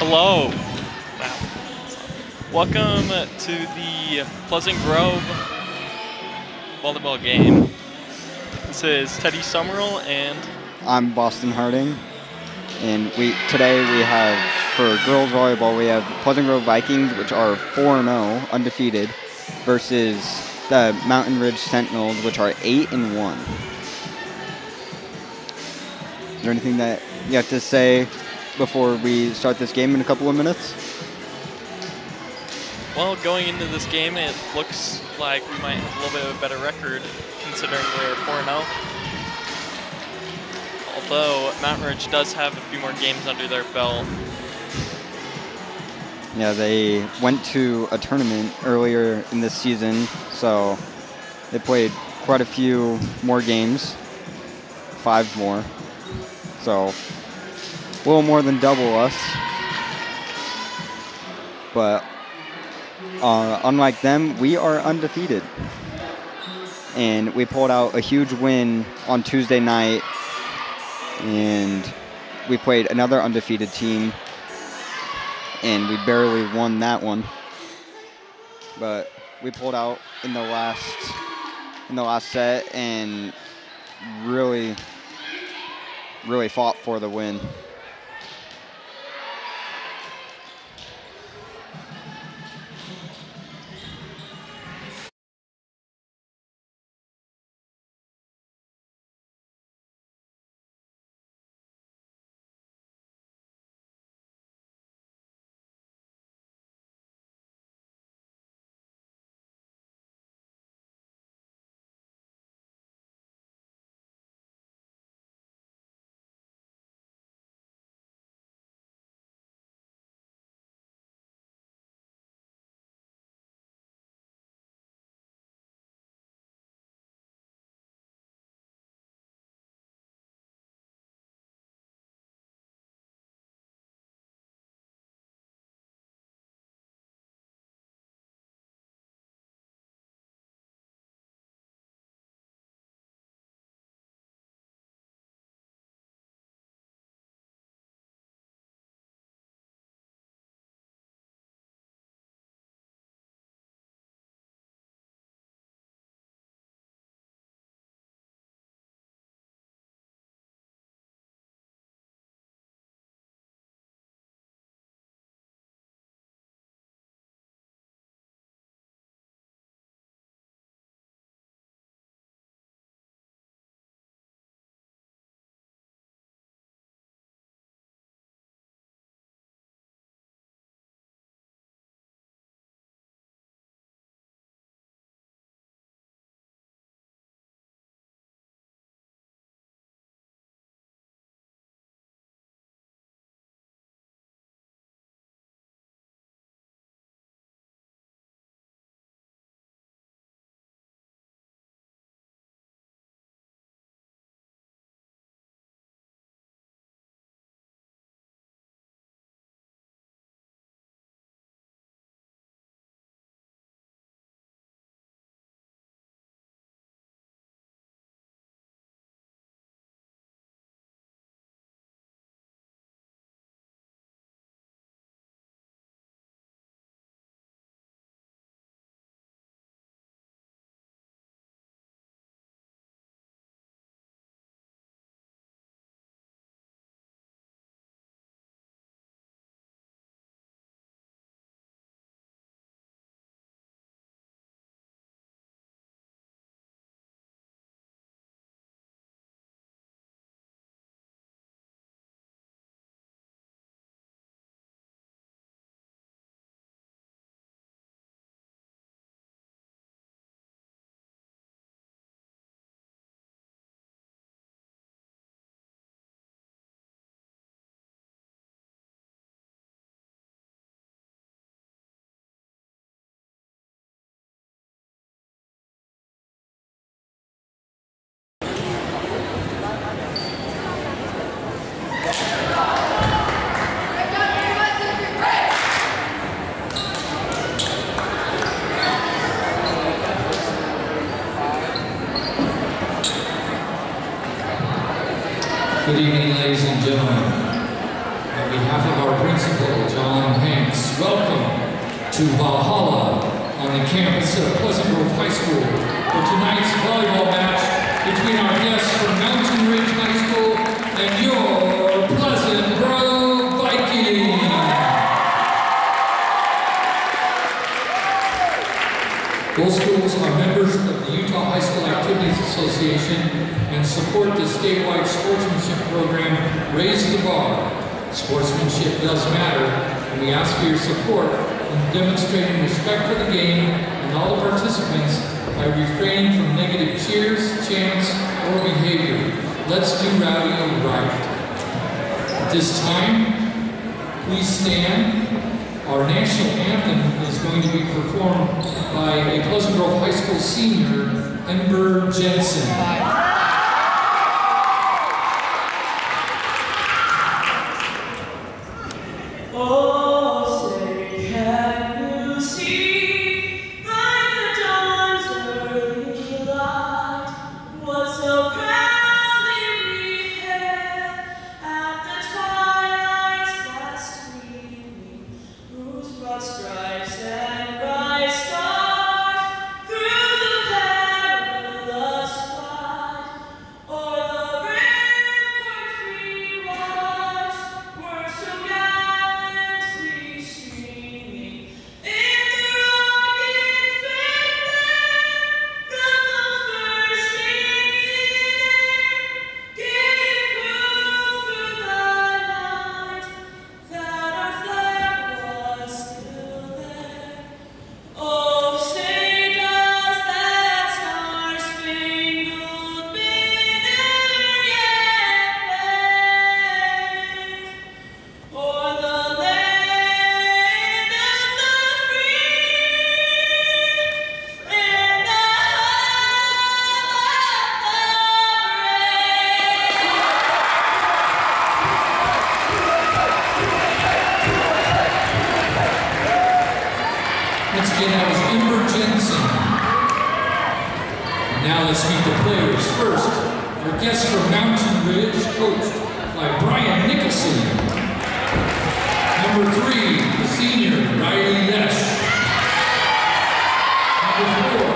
Hello. Wow. Welcome to the Pleasant Grove volleyball game. This is Teddy Summerall and I'm Boston Harding, and today we have, for girls volleyball, we have Pleasant Grove Vikings, which are 4-0, undefeated, versus the Mountain Ridge Sentinels, which are 8-1. Is there anything that you have to say before we start this game in a couple of minutes? Well, going into this game, it looks like we might have a little bit of a better record considering we're 4-0. Although Mountain Ridge does have a few more games under their belt. Yeah, they went to a tournament earlier in this season, so they played quite a few more games, 5 more. So a little more than double us. But unlike them, we are undefeated. And we pulled out a huge win on Tuesday night, and we played another undefeated team, and we barely won that one. But we pulled out in the last set and really fought for the win. Good evening, ladies and gentlemen. On behalf of our principal, John Hanks, welcome to Valhalla on the campus of Pleasant Grove High School for tonight's volleyball match between our guests from Mountain Ridge High School and your Pleasant Grove Vikings. Both schools are members of the Utah High School Activities Association and support the statewide sportsmanship program, Raise the Bar. Sportsmanship does matter, and we ask for your support in demonstrating respect for the game and all the participants by refraining from negative cheers, chants, or behavior. Let's do rowdy and right. At this time, please stand. Our national anthem is going to be performed by a Pleasant Grove High School senior, Ember Jensen. Once again, that was Ember Jensen. Now let's meet the players. First, our guests from Mountain Ridge, coached by Brian Nicholson. Number 3, the senior, Riley Lesh. Number 4,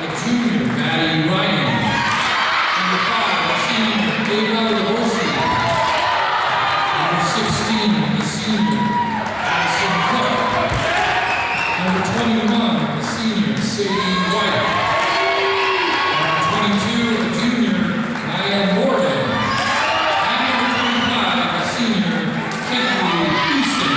the junior, Maddie Ryan. Number 5, the senior, Ava Lavosi. Number 16, the senior, Addison Cook. Number 21, the senior, Sadie White. Number 22, the junior, Diane Morgan. And number 25, the senior, Kate Houston.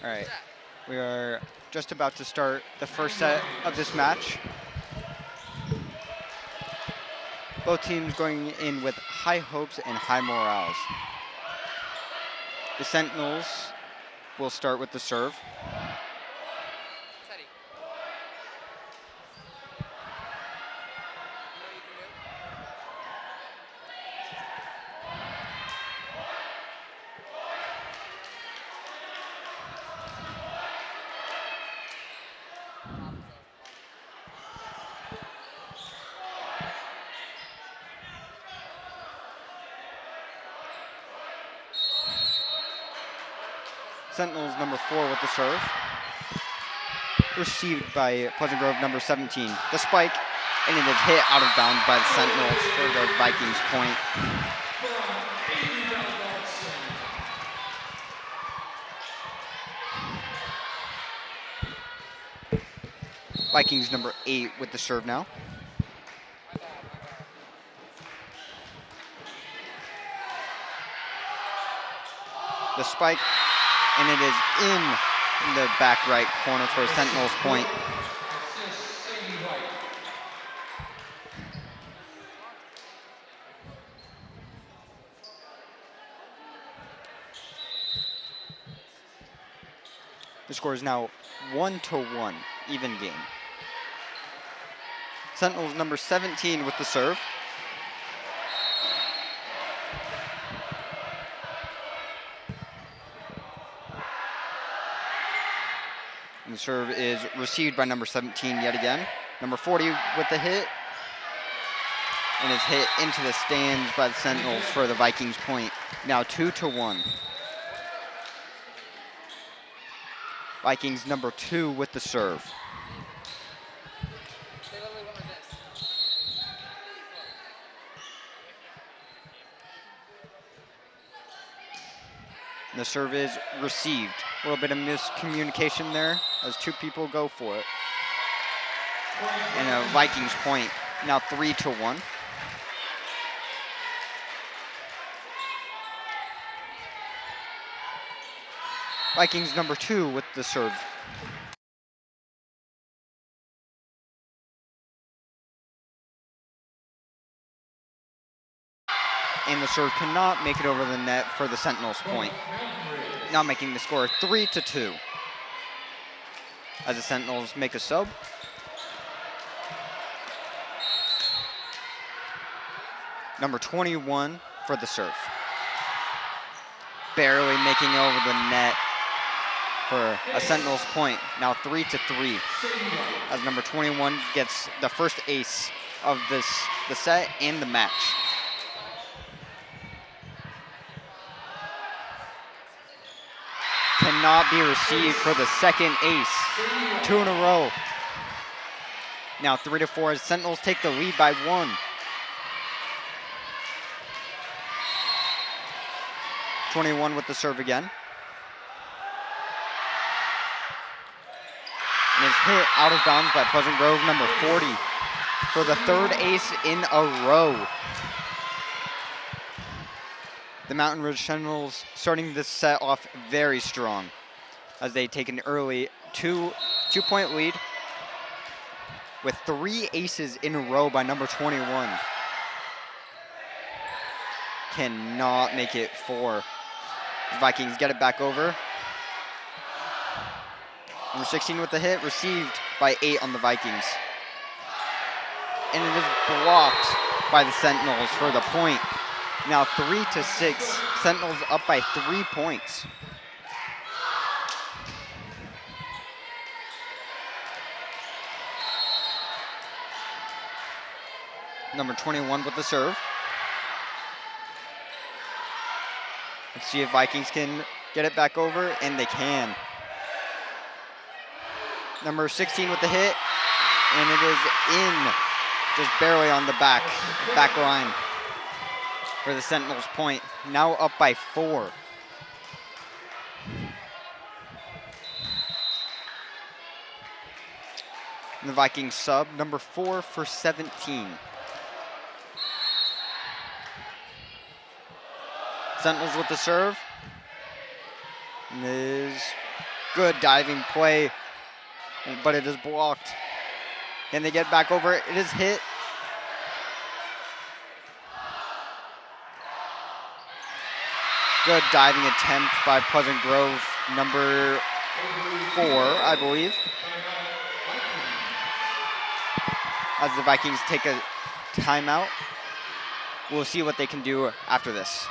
All right, we are just about to start the first set of this match. Both teams going in with high hopes and high morals. The Sentinels will start with the serve. Sentinels number 4 with the serve. Received by Pleasant Grove number 17. The spike, and it is hit out of bounds by the Sentinels for the Vikings point. Vikings number 8 with the serve now. The spike, and it is in the back right corner for a Sentinels point. The score is now 1-1, even game. Sentinels number 17 with the serve. And the serve is received by number 17 yet again. Number 40 with the hit. And is hit into the stands by the Sentinels for the Vikings point. Now 2-1. Vikings number 2 with the serve. And the serve is received. A little bit of miscommunication there as two people go for it. And a Vikings point, now 3-1. Vikings number 2 with the serve. And the serve cannot make it over the net for the Sentinels point. Now making the score 3-2. As the Sentinels make a sub. Number 21 for the serve. Barely making over the net for a Sentinels point. Now 3-3. As number 21 gets the first ace of the set and the match. Cannot be received for the second ace. 2 in a row. Now 3-4 as Sentinels take the lead by 1. '21 with the serve again. And is hit out of bounds by Pleasant Grove number 40 for the third ace in a row. The Mountain Ridge Sentinels starting this set off very strong as they take an early two-point lead with 3 aces in a row by number 21. Cannot make it 4. The Vikings get it back over. Number 16 with the hit, received by 8 on the Vikings. And it is blocked by the Sentinels for the point. Now 3-6, Sentinels up by 3 points. Number 21 with the serve. Let's see if Vikings can get it back over, and they can. Number 16 with the hit, and it is in, just barely on the back line for the Sentinels point. Now up by 4. And the Vikings sub, number 4 for 17. Sentinels with the serve. And is Good diving play, but it is blocked. Can they get back over? It is hit. Good diving attempt by Pleasant Grove, number 4, I believe. As the Vikings take a timeout, we'll see what they can do after this.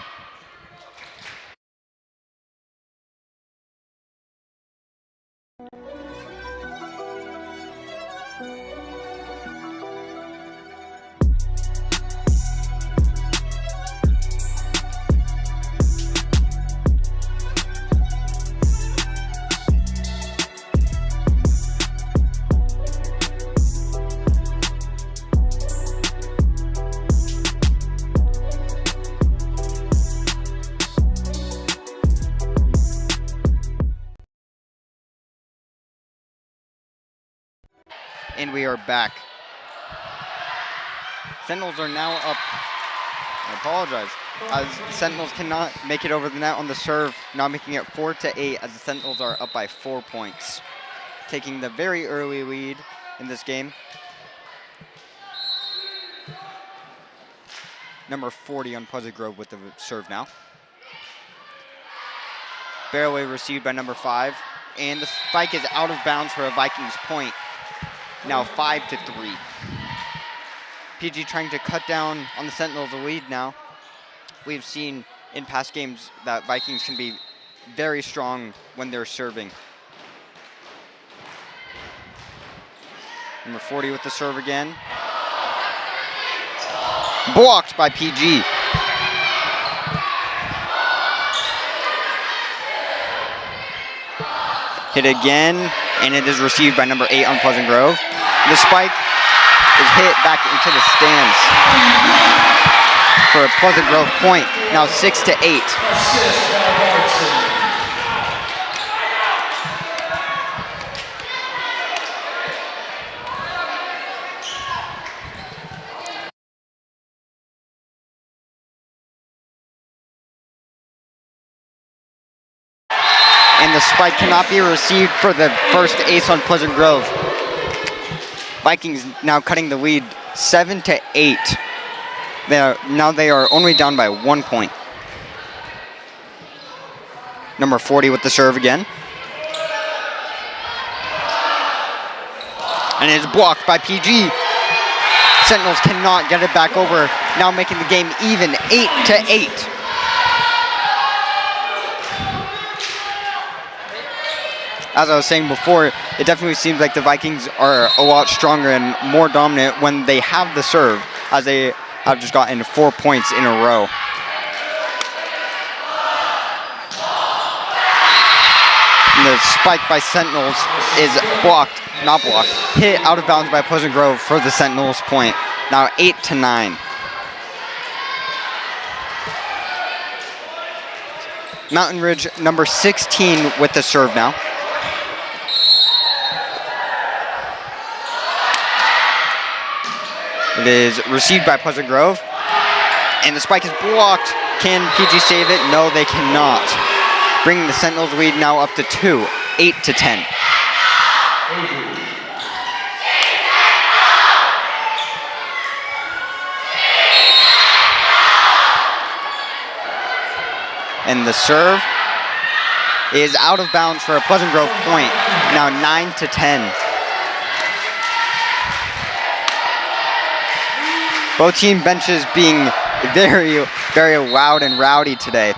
And we are back. Sentinels are now up. I apologize. As Sentinels cannot make it over the net on the serve, now making it 4-8 as the Sentinels are up by 4 points. Taking the very early lead in this game. Number 40 on Pleasant Grove with the serve now. Barely received by number 5. And the spike is out of bounds for a Vikings point. Now 5-3. PG trying to cut down on the Sentinels' lead now. We've seen in past games that Vikings can be very strong when they're serving. Number 40 with the serve again. Blocked by PG. Hit again, and it is received by number 8 on Pleasant Grove. The spike is hit back into the stands for a Pleasant Grove point. Now 6-8. And the spike cannot be received for the first ace on Pleasant Grove. Vikings now cutting the lead 7-8. Now they are only down by 1 point. Number 40 with the serve again. And it is blocked by PG. Sentinels cannot get it back over, now making the game even 8-8. As I was saying before, it definitely seems like the Vikings are a lot stronger and more dominant when they have the serve, as they have just gotten 4 points in a row. And the spike by Sentinels is blocked, not blocked, hit out of bounds by Pleasant Grove for the Sentinels point. Now 8-9. Mountain Ridge, number 16 with the serve now. It is received by Pleasant Grove, and the spike is blocked. Can PG save it? No, they cannot. Bringing the Sentinels lead now up to 2, 8-10. And the serve is out of bounds for a Pleasant Grove point. Now 9-10. Both team benches being very, very loud and rowdy today.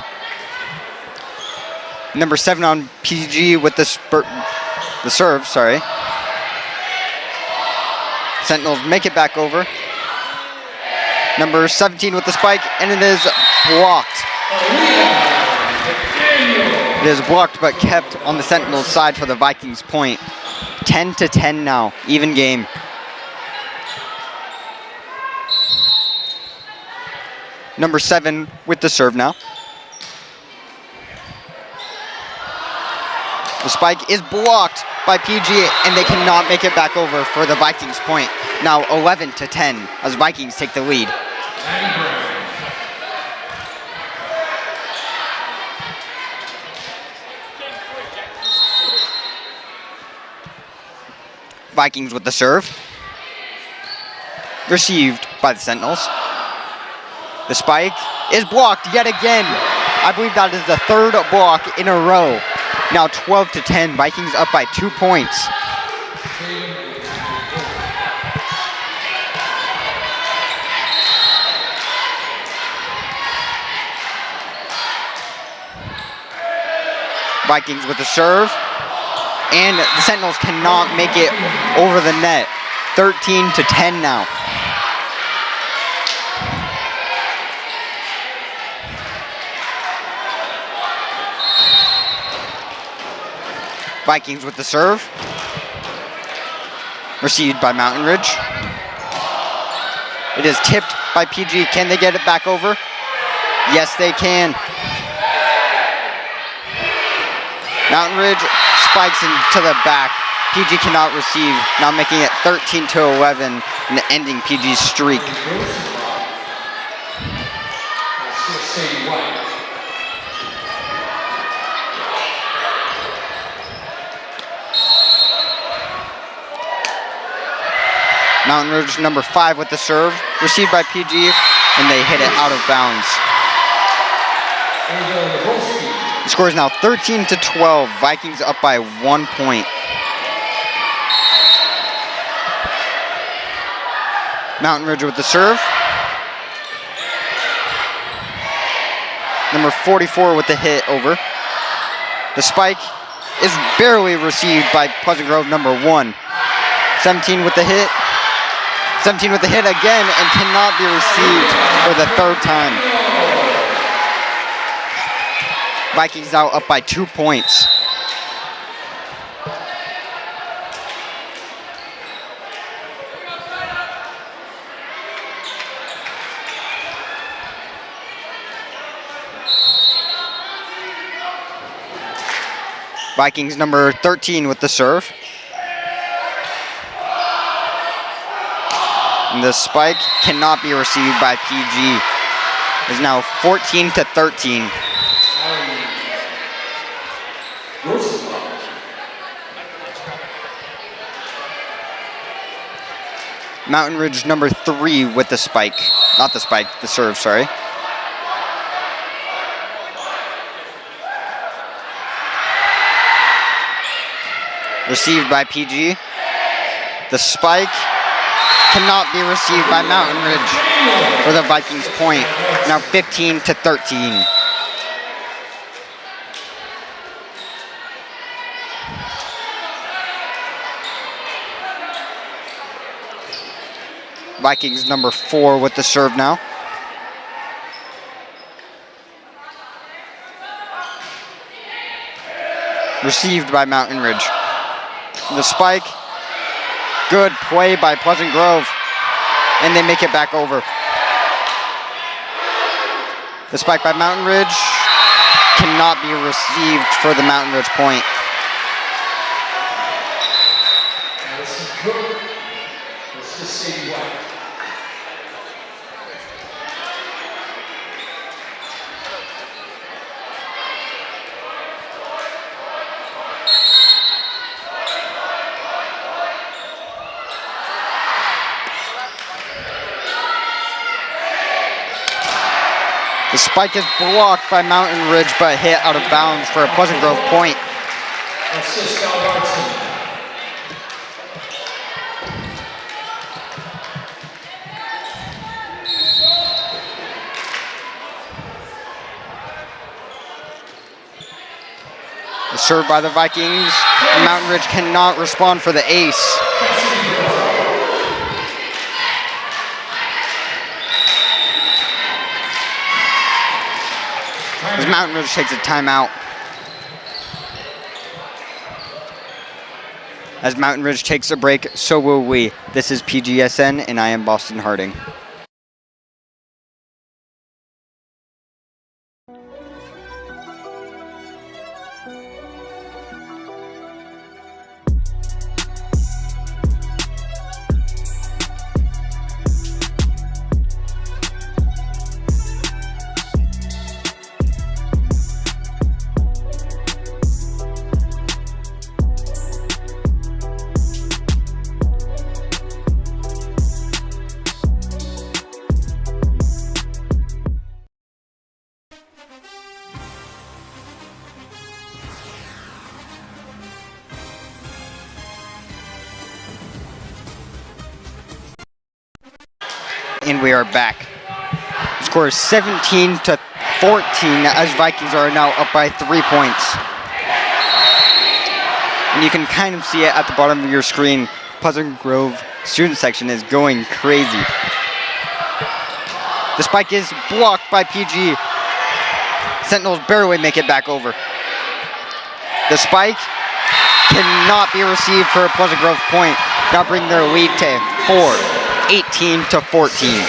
Number 7 on PG with the serve, sorry. Sentinels make it back over. Number 17 with the spike, and it is blocked. It is blocked but kept on the Sentinels side for the Vikings point. 10-10 now, even game. Number 7 with the serve now. The spike is blocked by PG, and they cannot make it back over for the Vikings point. Now 11-10 as Vikings take the lead. Vikings with the serve. Received by the Sentinels. The spike is blocked yet again. I believe that is the third block in a row. Now 12-10, Vikings up by 2 points. Vikings with the serve. And the Sentinels cannot make it over the net. 13-10 now. Vikings with the serve. Received by Mountain Ridge. It is tipped by PG. Can they get it back over? Yes, they can. Mountain Ridge spikes into the back. PG cannot receive, now making it 13-11 and ending PG's streak. Mountain Ridge number 5 with the serve, received by PG, and they hit it out of bounds. The score is now 13-12, Vikings up by 1 point. Mountain Ridge with the serve. Number 44 with the hit over. The spike is barely received by Pleasant Grove number 1. 17 with the hit. 17 with the hit again and cannot be received for the third time. Vikings now up by 2 points. Vikings number 13 with the serve. And the spike cannot be received by PG. It is now 14-13. Mountain Ridge number 3 with the spike. Not the spike, the serve, sorry. Received by PG. The spike cannot be received by Mountain Ridge for the Vikings point. Now 15-13. Vikings number 4 with the serve now. Received by Mountain Ridge. The spike, good play by Pleasant Grove, and they make it back over. The spike by Mountain Ridge cannot be received for the Mountain Ridge point. The spike is blocked by Mountain Ridge, but hit out of bounds for a Pleasant Grove point. The serve by the Vikings. Mountain Ridge cannot respond for the ace. As Mountain Ridge takes a timeout. As Mountain Ridge takes a break, so will we. This is PGSN, and I am Boston Harding. And we are back. The score is 17 to 14 as Vikings are now up by 3 points. And you can kind of see it at the bottom of your screen. Pleasant Grove student section is going crazy. The spike is blocked by PG. Sentinels barely make it back over. The spike cannot be received for a Pleasant Grove point. Now bring their lead to 18 to 14.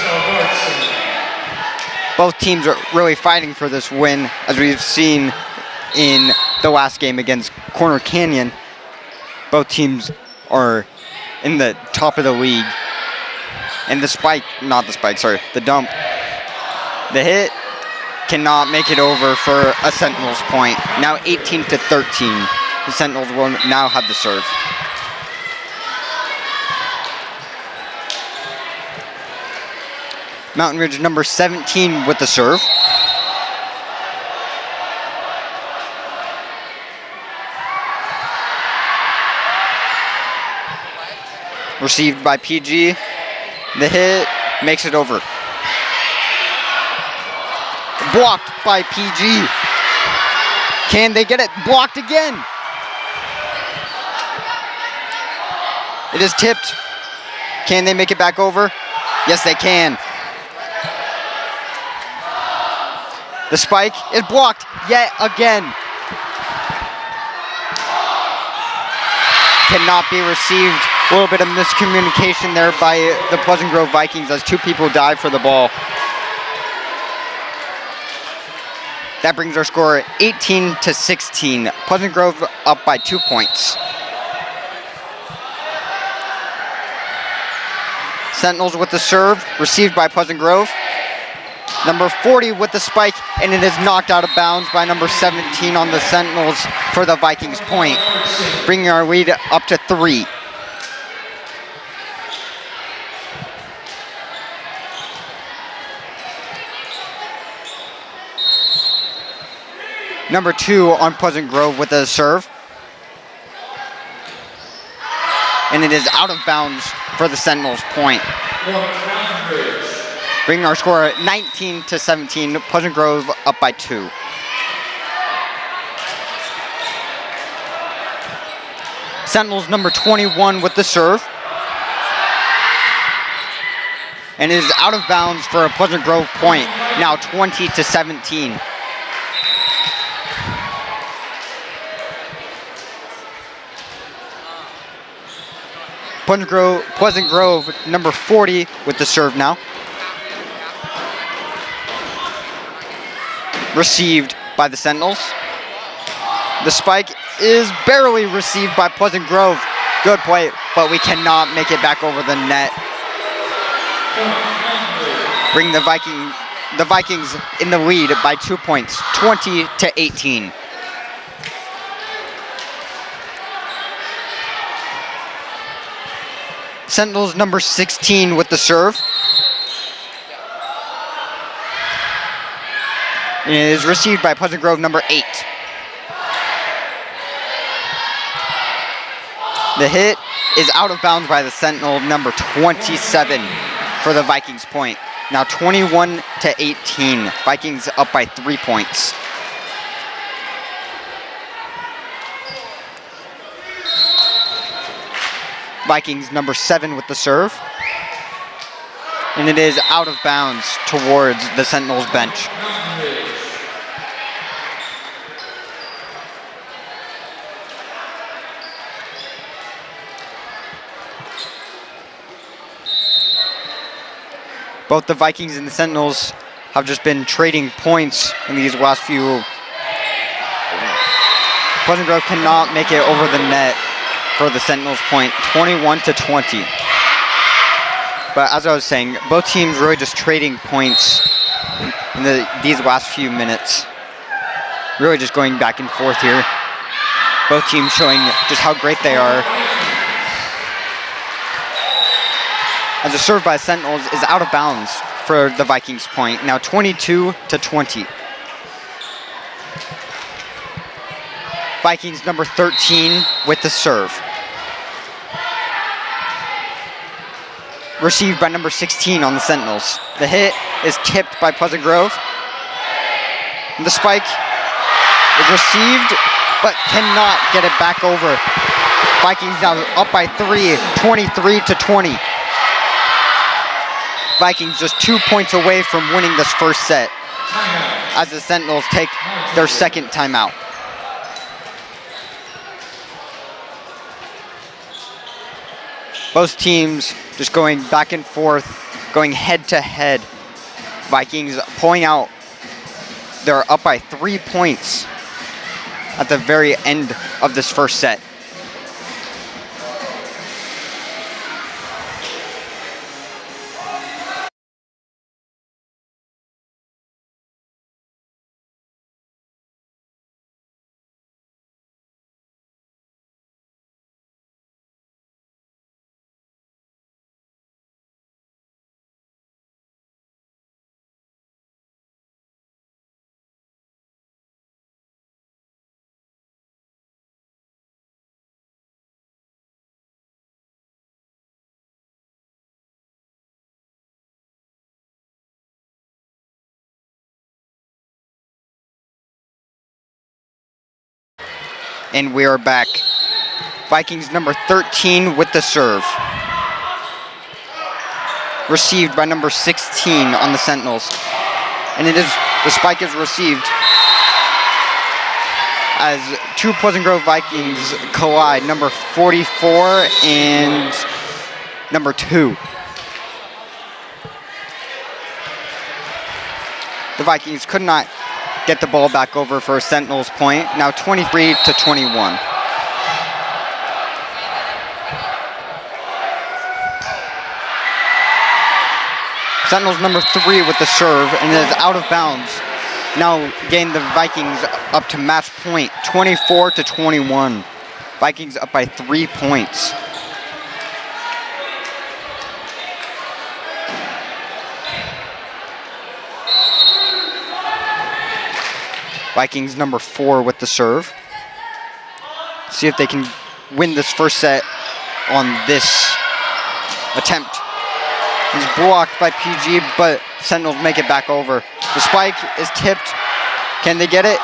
Both teams are really fighting for this win, as we've seen in the last game against Corner Canyon. Both teams are in the top of the league. And the dump. The hit cannot make it over for a Sentinels point. Now 18 to 13. The Sentinels will now have the serve. Mountain Ridge number 17 with the serve. Received by PG. The hit makes it over. Blocked by PG. Can they get it? Blocked again. It is tipped. Can they make it back over? Yes, they can. The spike is blocked yet again. Cannot be received. A little bit of miscommunication there by the Pleasant Grove Vikings as two people dive for the ball. That brings our score 18 to 16. Pleasant Grove up by 2 points. Sentinels with the serve, received by Pleasant Grove. Number 40 with the spike, and it is knocked out of bounds by number 17 on the Sentinels for the Vikings point, bringing our lead up to 3. Number 2 on Pleasant Grove with the serve. And it is out of bounds for the Sentinels point. Bringing our score at 19 to 17. Pleasant Grove up by 2. Sentinels number 21 with the serve. And it is out of bounds for a Pleasant Grove point. Now 20 to 17. Pleasant Grove, number 40 with the serve now. Received by the Sentinels. The spike is barely received by Pleasant Grove. Good play, but we cannot make it back over the net. Bring the Vikings in the lead by 2 points, 20 to 18. Sentinels number 16 with the serve. And it is received by Pleasant Grove number 8. The hit is out of bounds by the Sentinel number 27 for the Vikings point. Now 21 to 18. Vikings up by 3 points. Vikings number 7 with the serve. And it is out of bounds towards the Sentinels bench. Both the Vikings and the Sentinels have just been trading points in these last few. Pleasant Grove cannot make it over the net for the Sentinels point, 21 to 20. But as I was saying, both teams really just trading points in these last few minutes. Really just going back and forth here. Both teams showing just how great they are. As a serve by Sentinels is out of bounds for the Vikings point, now 22 to 20. Vikings number 13 with the serve. received by number 16 on the Sentinels. The hit is tipped by Pleasant Grove. And the spike is received, but cannot get it back over. Vikings now up by 3, 23-20. Vikings just 2 points away from winning this first set as the Sentinels take their second timeout. Both teams just going back and forth, going head to head. Vikings pulling out. They're up by 3 points at the very end of this first set. And we are back. Vikings number 13 with the serve. Received by number 16 on the Sentinels. And the spike is received as two Pleasant Grove Vikings collide, number 44 and number 2. The Vikings could not get the ball back over for a Sentinels point. Now 23-21. Sentinels number 3 with the serve, and it is out of bounds. Now getting the Vikings up to match point, 24-21. Vikings up by 3 points. Vikings number 4 with the serve. See if they can win this first set on this attempt. He's blocked by PG, but Sentinels make it back over. The spike is tipped. Can they get it?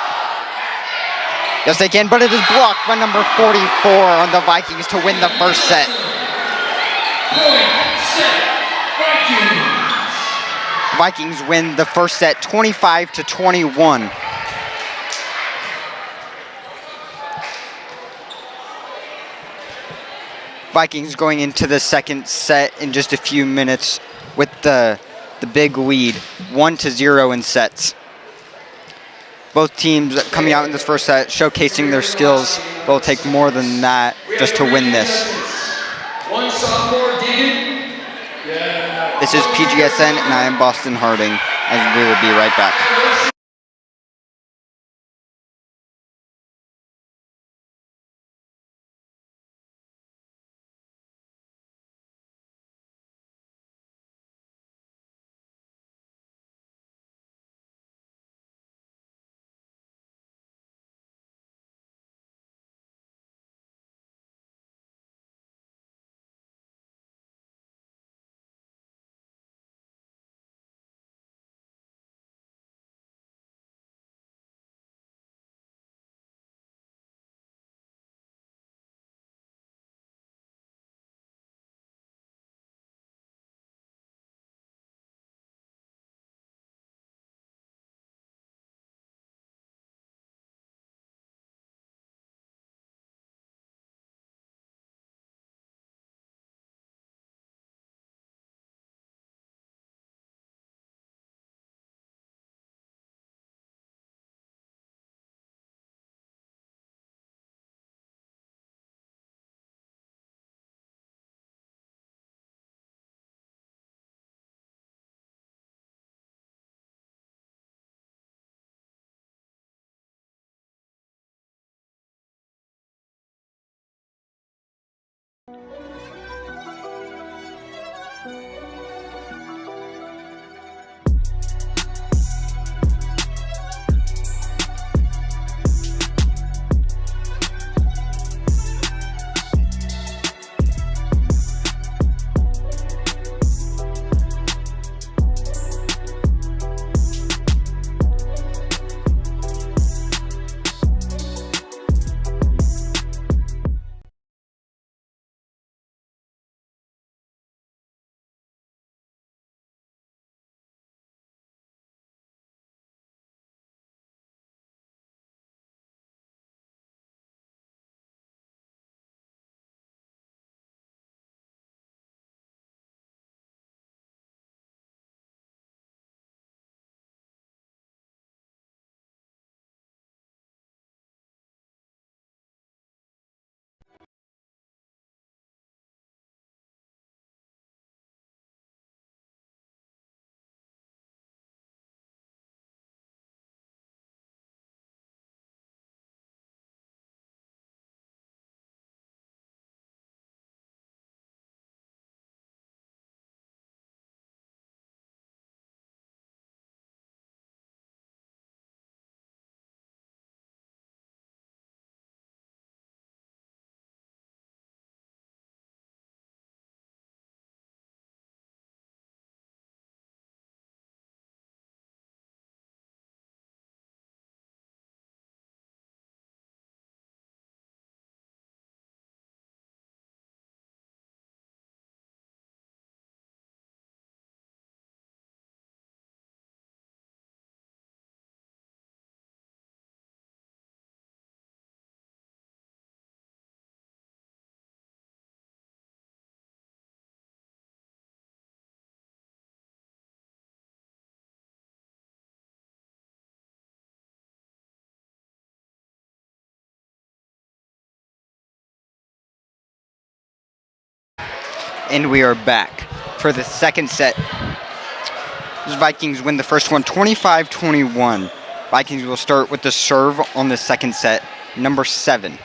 Yes, they can, but it is blocked by number 44 on the Vikings to win the first set. Vikings win the first set 25-21. Vikings going into the second set in just a few minutes with the big lead, 1-0 in sets. Both teams coming out in this first set, showcasing their skills. They'll take more than that just to win this. This is PGSN, and I am Boston Harding, and we will be right back. And we are back for the second set. The Vikings win the first one 25-21. Vikings will start with the serve on the second set, number 7.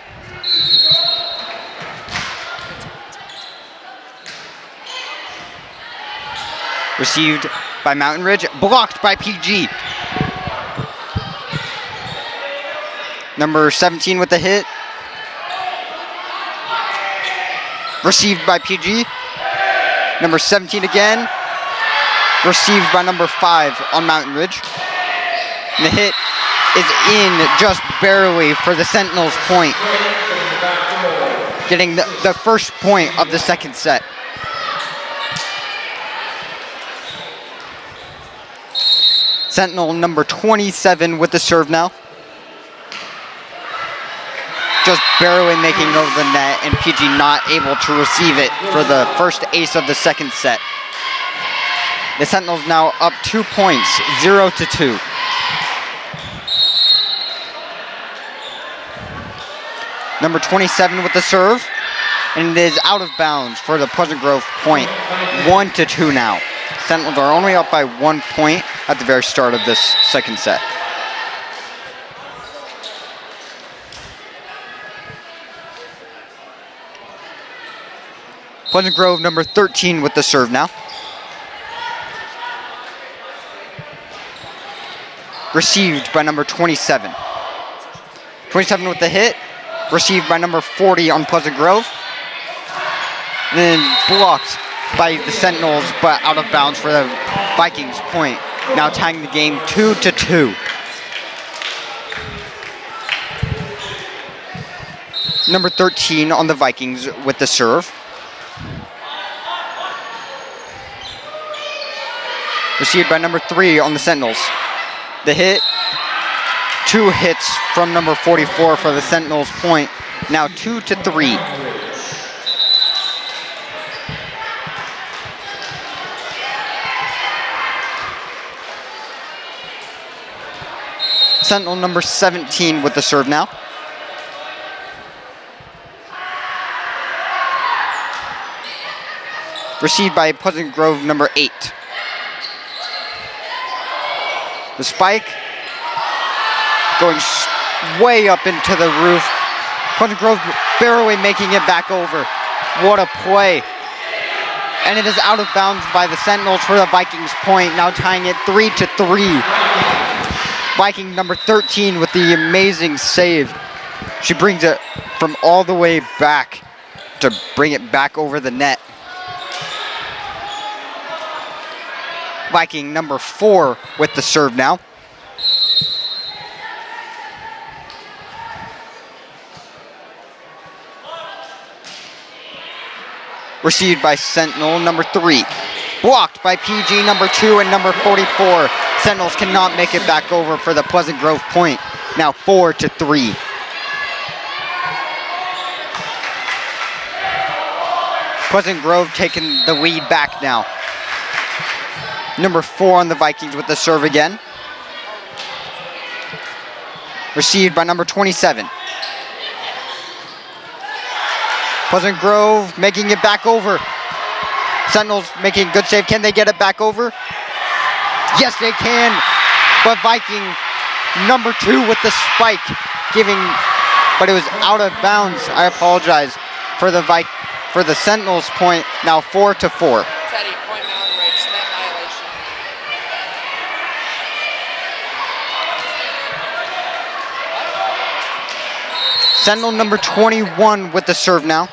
Received by Mountain Ridge, blocked by PG. Number 17 with the hit. Received by PG. Number 17 again. Received by number 5 on Mountain Ridge. And the hit is in just barely for the Sentinels point. Getting the first point of the second set. Sentinel number 27 with the serve now. Just barely making over the net, and PG not able to receive it for the first ace of the second set. The Sentinels now up 2 points, 0-2. Number 27 with the serve, and it is out of bounds for the Pleasant Grove point, 1-2 now. Sentinels are only up by 1 point at the very start of this second set. Pleasant Grove number 13 with the serve now. Received by number 27. 27 with the hit. Received by number 40 on Pleasant Grove. And then blocked by the Sentinels, but out of bounds for the Vikings point. Now tying the game 2-2. Number 13 on the Vikings with the serve. Received by number 3 on the Sentinels. The hit, 2 hits from number 44 for the Sentinels point. Now 2-3. Sentinel number 17 with the serve now. Received by Pleasant Grove number 8. The spike going way up into the roof. Pleasant Grove barely making it back over. What a play. And it is out of bounds by the Sentinels for the Vikings point, now tying it 3-3. Viking number 13 with the amazing save. She brings it from all the way back to bring it back over the net. Viking number 4 with the serve now. Received by Sentinel number 3. Blocked by PG number 2 and number 44. Sentinels cannot make it back over for the Pleasant Grove point. Now 4-3. Pleasant Grove taking the lead back now. Number 4 on the Vikings with the serve again. Received by number 27. Pleasant Grove making it back over. Sentinels making a good save. Can they get it back over? Yes, they can. But Viking number 2 with the spike but it was out of bounds. I apologize for the Sentinels point. Now 4-4. Teddy, point Mountain Ridge, net violation. Sentinel number 21 with the serve now.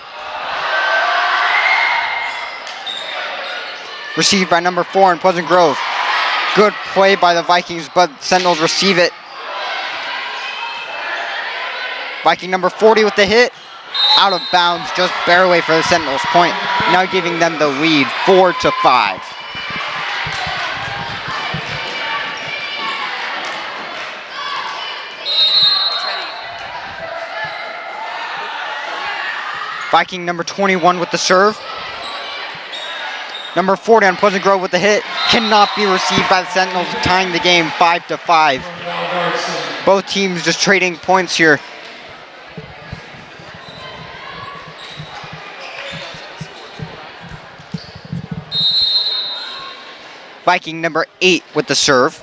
Received by number 4 in Pleasant Grove. Good play by the Vikings, but Sentinels receive it. Viking number 40 with the hit. Out of bounds, just barely for the Sentinels point. Now giving them the lead, 4-5. Viking number 21 with the serve. Number 40 on Pleasant Grove with the hit. Cannot be received by the Sentinels, tying the game 5-5. Both teams just trading points here. Viking number 8 with the serve.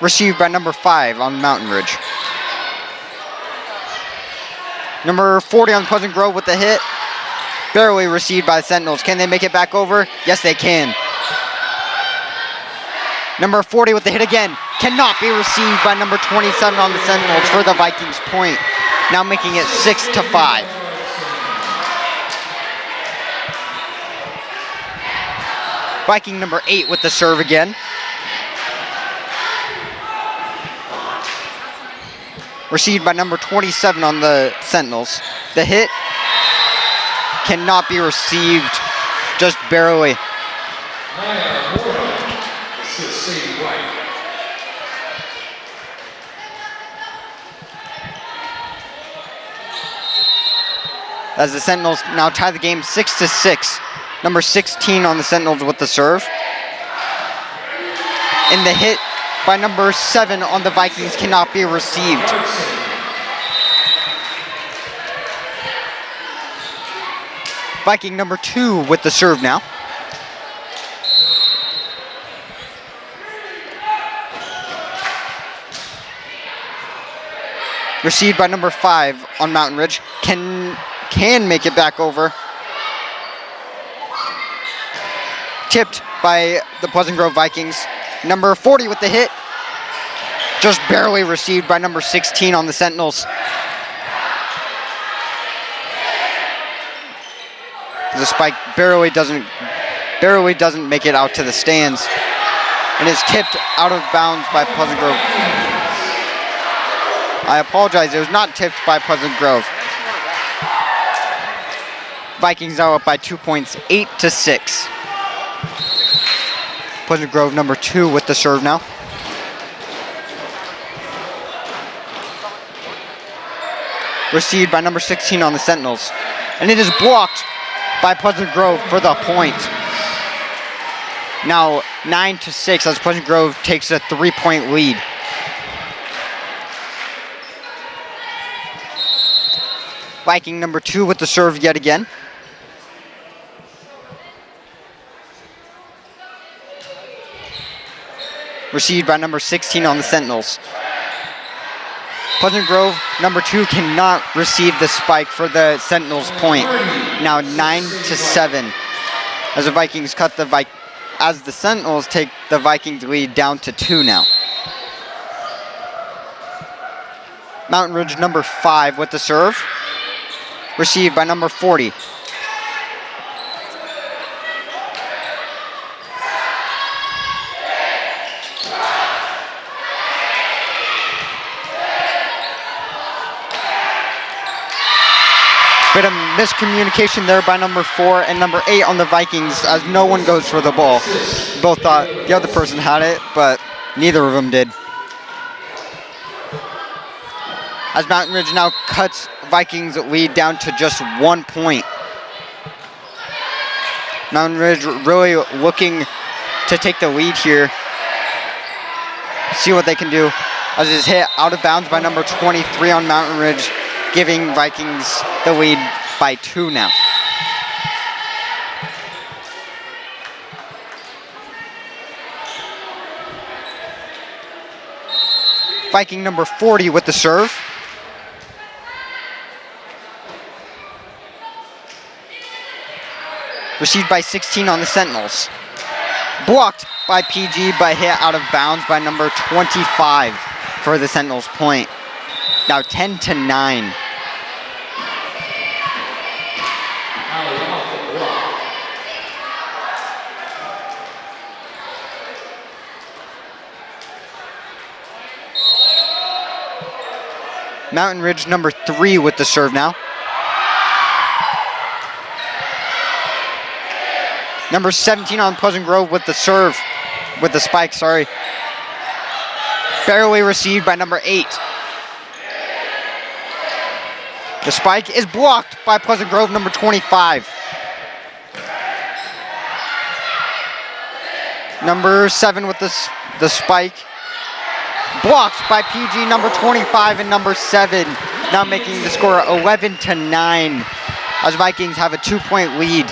Received by number 5 on Mountain Ridge. Number 40 on Pleasant Grove with the hit. Barely received by the Sentinels. Can they make it back over? Yes, they can. Number 40 with the hit again. Cannot be received by number 27 on the Sentinels for the Vikings point. Now making it 6-5. Viking number 8 with the serve again. Received by number 27 on the Sentinels. The hit cannot be received, just barely. As the Sentinels now tie the game 6-6. Number 16 on the Sentinels with the serve. And the hit by number 7 on the Vikings cannot be received. Viking number 2 with the serve now. Received by number 5 on Mountain Ridge. Can make it back over. Tipped by the Pleasant Grove Vikings. Number 40 with the hit. Just barely received by number 16 on the Sentinels. The spike barely doesn't make it out to the stands, and is tipped out of bounds by Pleasant Grove. I apologize, it was not tipped by Pleasant Grove. Vikings now up by 2 points, 8-6. Pleasant Grove number 2 with the serve now. Received by number 16 on the Sentinels. And it is blocked by Pleasant Grove for the point. Now 9-6 as Pleasant Grove takes a 3-point lead. Viking number 2 with the serve yet again. Received by number 16 on the Sentinels. Pleasant Grove, number 2, cannot receive the spike for the Sentinels point. Now 9-7 as the Vikings cut as the Sentinels take the Vikings lead down to 2 now. Mountain Ridge number 5 with the serve. Received by number 40. Bit of miscommunication there by number 4 and number 8 on the Vikings as no one goes for the ball. Both thought the other person had it, but neither of them did. As Mountain Ridge now cuts Vikings lead down to just 1 point. Mountain Ridge really looking to take the lead here. See what they can do. As it is hit out of bounds by number 23 on Mountain Ridge, giving Vikings the lead by 2 now. Viking number 40 with the serve. Received by 16 on the Sentinels. Blocked by PG, but hit out of bounds by number 25 for the Sentinels point. Now 10-9. Mountain Ridge number 3 with the serve now. Number 17 on Pleasant Grove with the serve, with the spike, sorry. Barely received by number 8. The spike is blocked by Pleasant Grove number 25. Number 7 with the spike. Blocked by PG number 25 and number 7. Now making the score 11-9 as Vikings have a 2-point lead.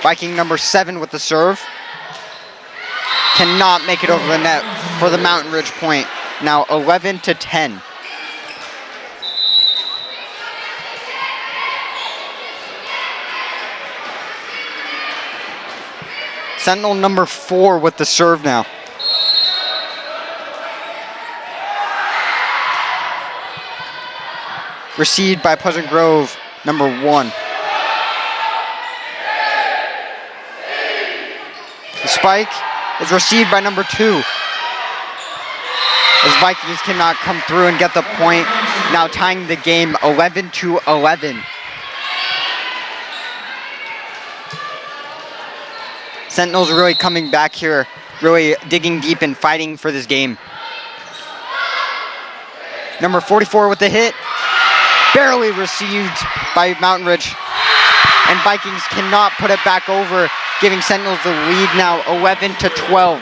Viking number 7 with the serve. Cannot make it over the net for the Mountain Ridge point. Now 11-10. Sentinel number 4 with the serve now. Received by Pleasant Grove, number 1. The spike is received by number 2. As Vikings cannot come through and get the point, now tying the game 11-11. Sentinels really coming back here, really digging deep and fighting for this game. Number 44 with the hit, barely received by Mountain Ridge. And Vikings cannot put it back over, giving Sentinels the lead now 11-12.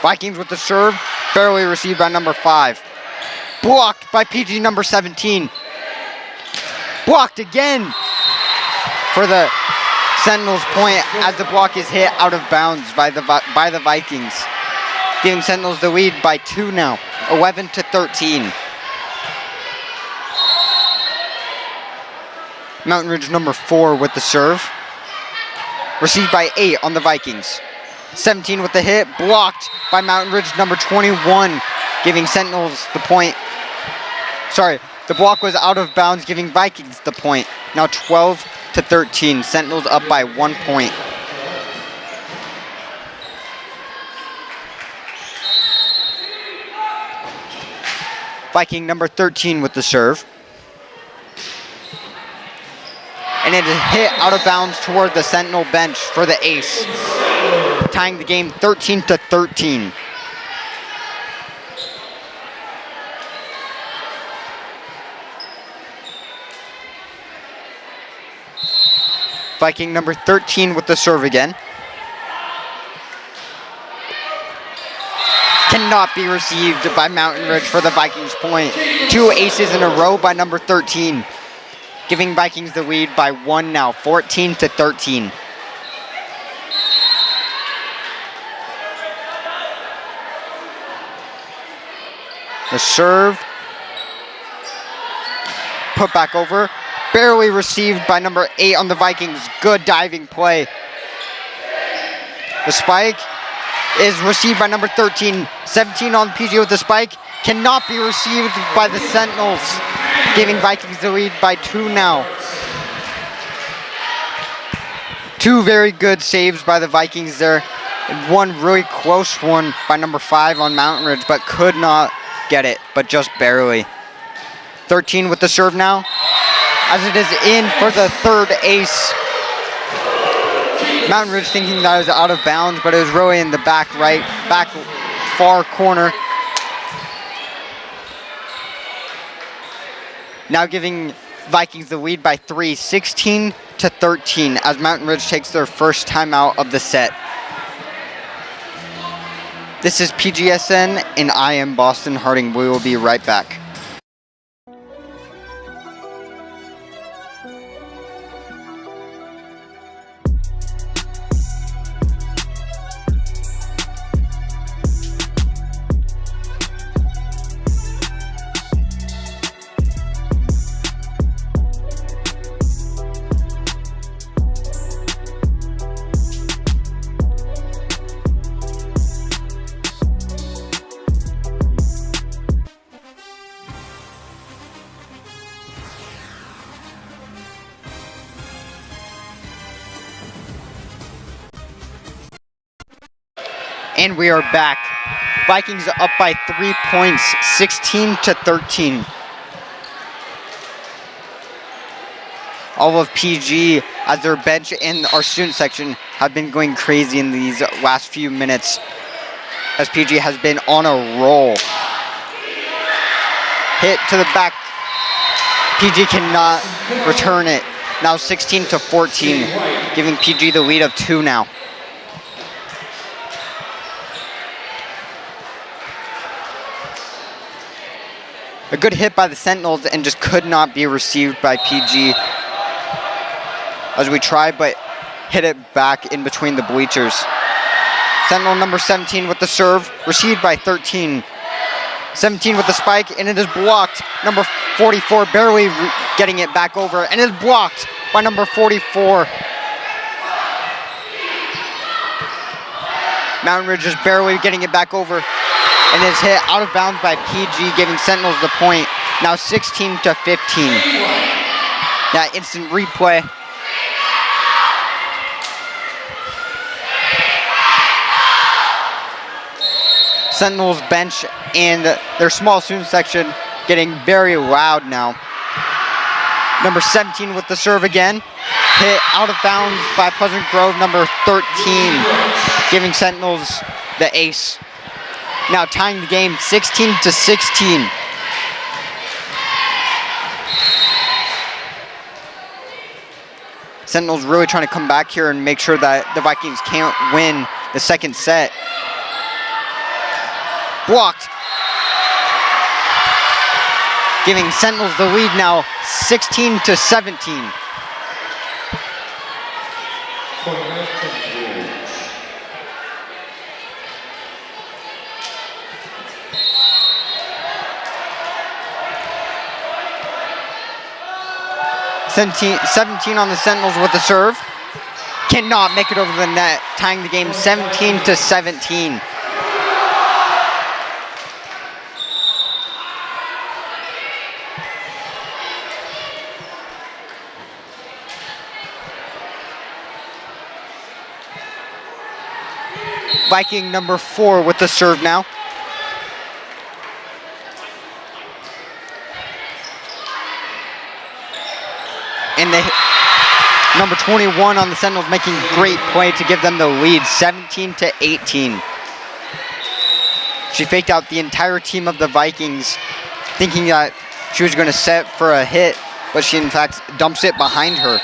Vikings with the serve, barely received by number 5. Blocked by PG number 17. Blocked again for the Sentinels point as the block is hit out of bounds by the Vikings. Giving Sentinels the lead by 2 now, 11-13. Mountain Ridge number 4 with the serve. Received by 8 on the Vikings. 17 with the hit, blocked by Mountain Ridge number 21, giving Sentinels the point. Sorry, the block was out of bounds, giving Vikings the point. Now 12-13, Sentinels up by 1 point. Viking number 13 with the serve. And it is hit out of bounds toward the Sentinel bench for the ace, tying the game 13-13. Viking number 13 with the serve again. Cannot be received by Mountain Ridge for the Vikings point. 2 aces in a row by number 13, giving Vikings the lead by 1 now, 14-13. The serve, put back over, barely received by number 8 on the Vikings. Good diving play. The spike is received by number 13. 17 on PG with the spike. Cannot be received by the Sentinels, giving Vikings the lead by 2 now. 2 very good saves by the Vikings there. And 1 really close one by number 5 on Mountain Ridge, but could not get it, but just barely. 13 with the serve now, as it is in for the 3rd ace. Mountain Ridge thinking that it was out of bounds, but it was really in the back far corner. Now giving Vikings the lead by 3, 16-13, as Mountain Ridge takes their first timeout of the set. This is PGSN, and I am Boston Harding. We will be right back. And we are back. Vikings up by 3 points, 16-13. All of PG, as their bench and our student section, have been going crazy in these last few minutes, as PG has been on a roll. Hit to the back. PG cannot return it. Now 16-14, giving PG the lead of 2 now. A good hit by the Sentinels and just could not be received by PG. As we tried, but hit it back in between the bleachers. Sentinel number 17 with the serve, received by 13. 17 with the spike, and it is blocked. Number 44 barely getting it back over, and it is blocked by number 44. Mountain Ridge just barely getting it back over, and is hit out of bounds by PG, giving Sentinels the point. Now 16 to 15. That instant replay. Sentinels bench and their small student section getting very loud now. Number 17 with the serve again. Hit out of bounds by Pleasant Grove, number 13, giving Sentinels the ace. Now tying the game 16 to 16. Sentinels really trying to come back here and make sure that the Vikings can't win the second set. Blocked. Giving Sentinels the lead now 16 to 17. Seventeen on the Sentinels with the serve. Cannot make it over the net, tying the game 17 to 17. Viking number 4 with the serve now. And number 21 on the Sentinels making great play to give them the lead, 17 to 18. She faked out the entire team of the Vikings, thinking that she was going to set for a hit, but she in fact dumps it behind her.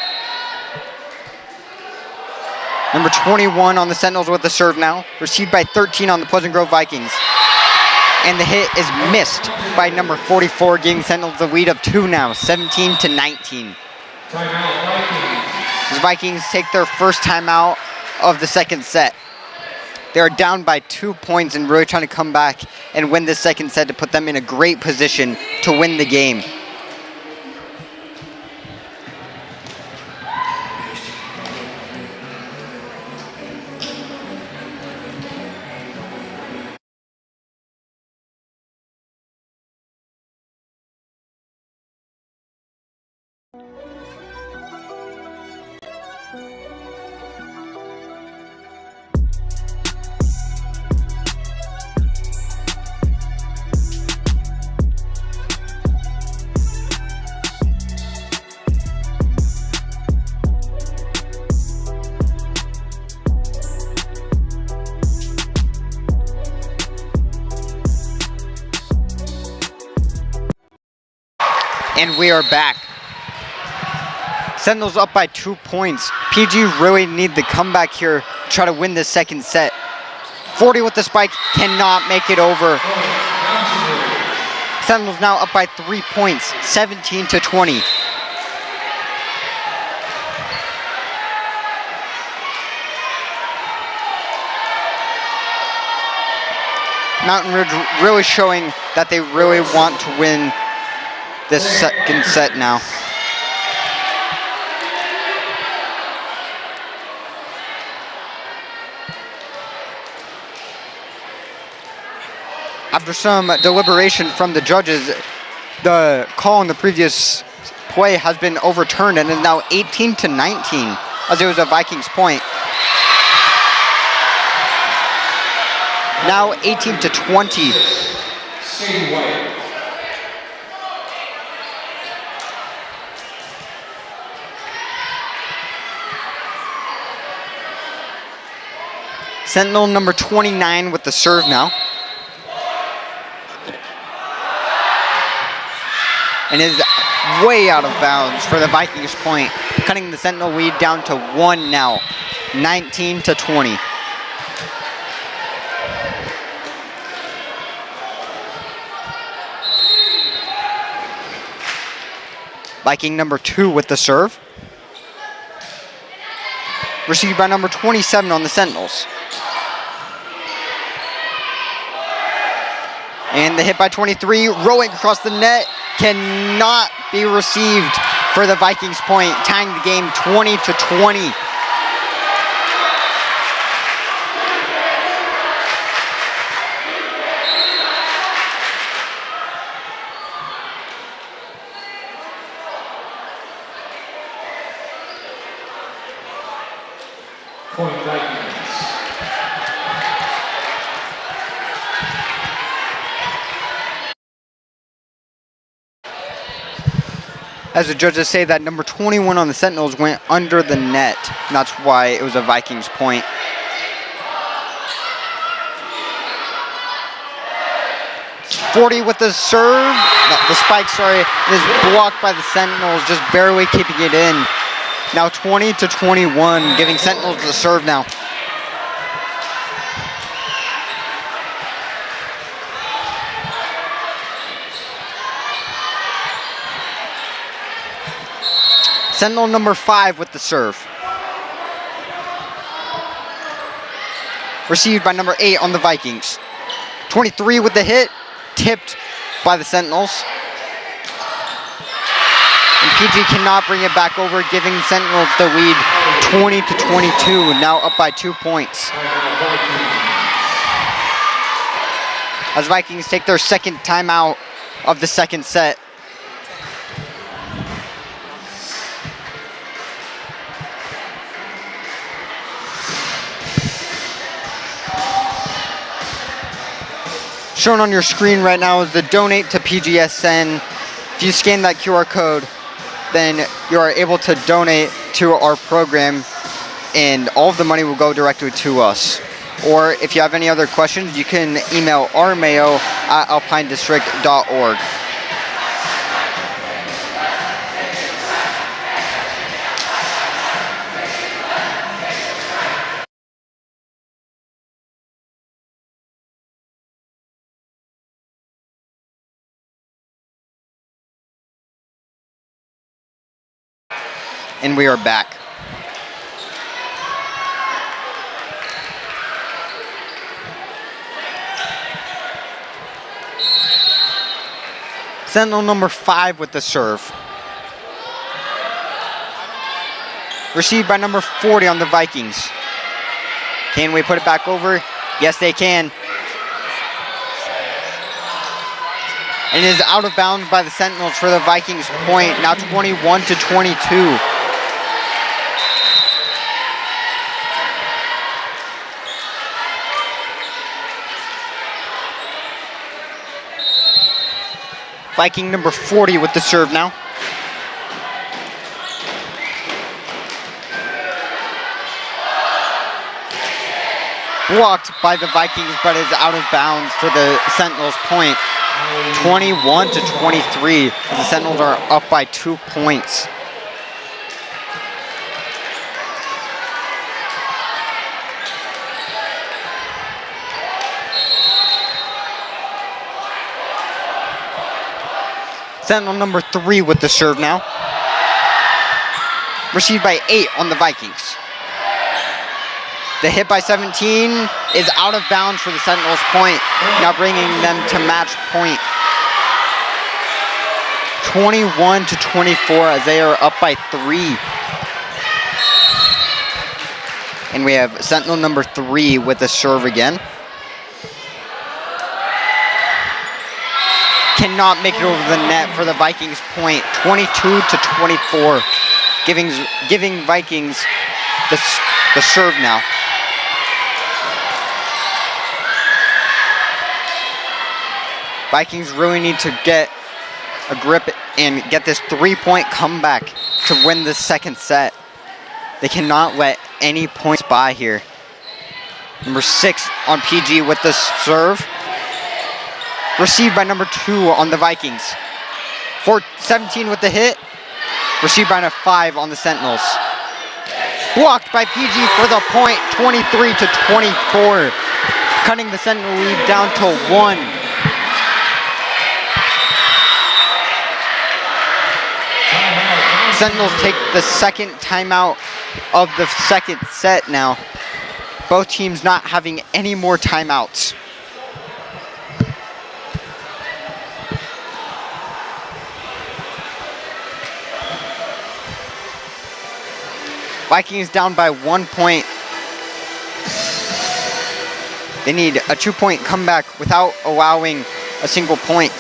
Number 21 on the Sentinels with the serve now, received by 13 on the Pleasant Grove Vikings. And the hit is missed by number 44, giving Sentinels the lead of 2 now, 17 to 19. The Vikings take their first timeout of the second set. They are down by 2 points and really trying to come back and win this second set to put them in a great position to win the game. And we are back. Sentinels up by 2 points. PG really need the comeback here to try to win this second set. 40 with the spike, cannot make it over. Sentinels now up by 3 points, 17 to 20. Mountain Ridge really showing that they really want to win this second set now. After some deliberation from the judges, the call in the previous play has been overturned and is now 18 to 19 as it was a Vikings point. Now 18 to 20. Sentinel number 29 with the serve now. And is way out of bounds for the Vikings point, cutting the Sentinel lead down to 1 now, 19 to 20. Viking number 2 with the serve. Received by number 27 on the Sentinels. And the hit by 23, rolling across the net, cannot be received for the Vikings point, tying the game 20-20. Point Vikings. As the judges say, that number 21 on the Sentinels went under the net. And that's why it was a Vikings point. .40 with the serve. No, the spike, sorry, is blocked by the Sentinels, just barely keeping it in. Now 20-21, giving Sentinels the serve now. Sentinel number 5 with the serve. Received by number 8 on the Vikings. 23 with the hit, tipped by the Sentinels. And PG cannot bring it back over, giving Sentinels the lead 20-22, now up by 2 points. As Vikings take their second timeout of the second set. Shown on your screen right now is the donate to PGSN. If you scan that QR code, then you are able to donate to our program, and all of the money will go directly to us. Or if you have any other questions, you can email rmayo@alpinedistrict.org. And we are back. Sentinel number 5 with the serve. Received by number 40 on the Vikings. Can we put it back over? Yes, they can. And is out of bounds by the Sentinels for the Vikings point, now 21-22. Viking number 40 with the serve now. Blocked by the Vikings, but is out of bounds for the Sentinels point. 21-23. The Sentinels are up by 2 points. Sentinel number 3 with the serve now. Received by 8 on the Vikings. The hit by 17 is out of bounds for the Sentinels point, now bringing them to match point. 21-24 as they are up by 3. And we have Sentinel number 3 with the serve again. Cannot make it over the net for the Vikings point. 22-24, giving Vikings the serve now. Vikings really need to get a grip and get this 3-point comeback to win the second set. They cannot let any points by here. Number 6 on PG with the serve. Received by number 2 on the Vikings. 17 with the hit. Received by a 5 on the Sentinels. Blocked by PG for the point, 23-24. Cutting the Sentinel lead down to 1. Sentinels take the second timeout of the second set now. Both teams not having any more timeouts. Vikings down by 1 point. They need a 2-point comeback without allowing a single point.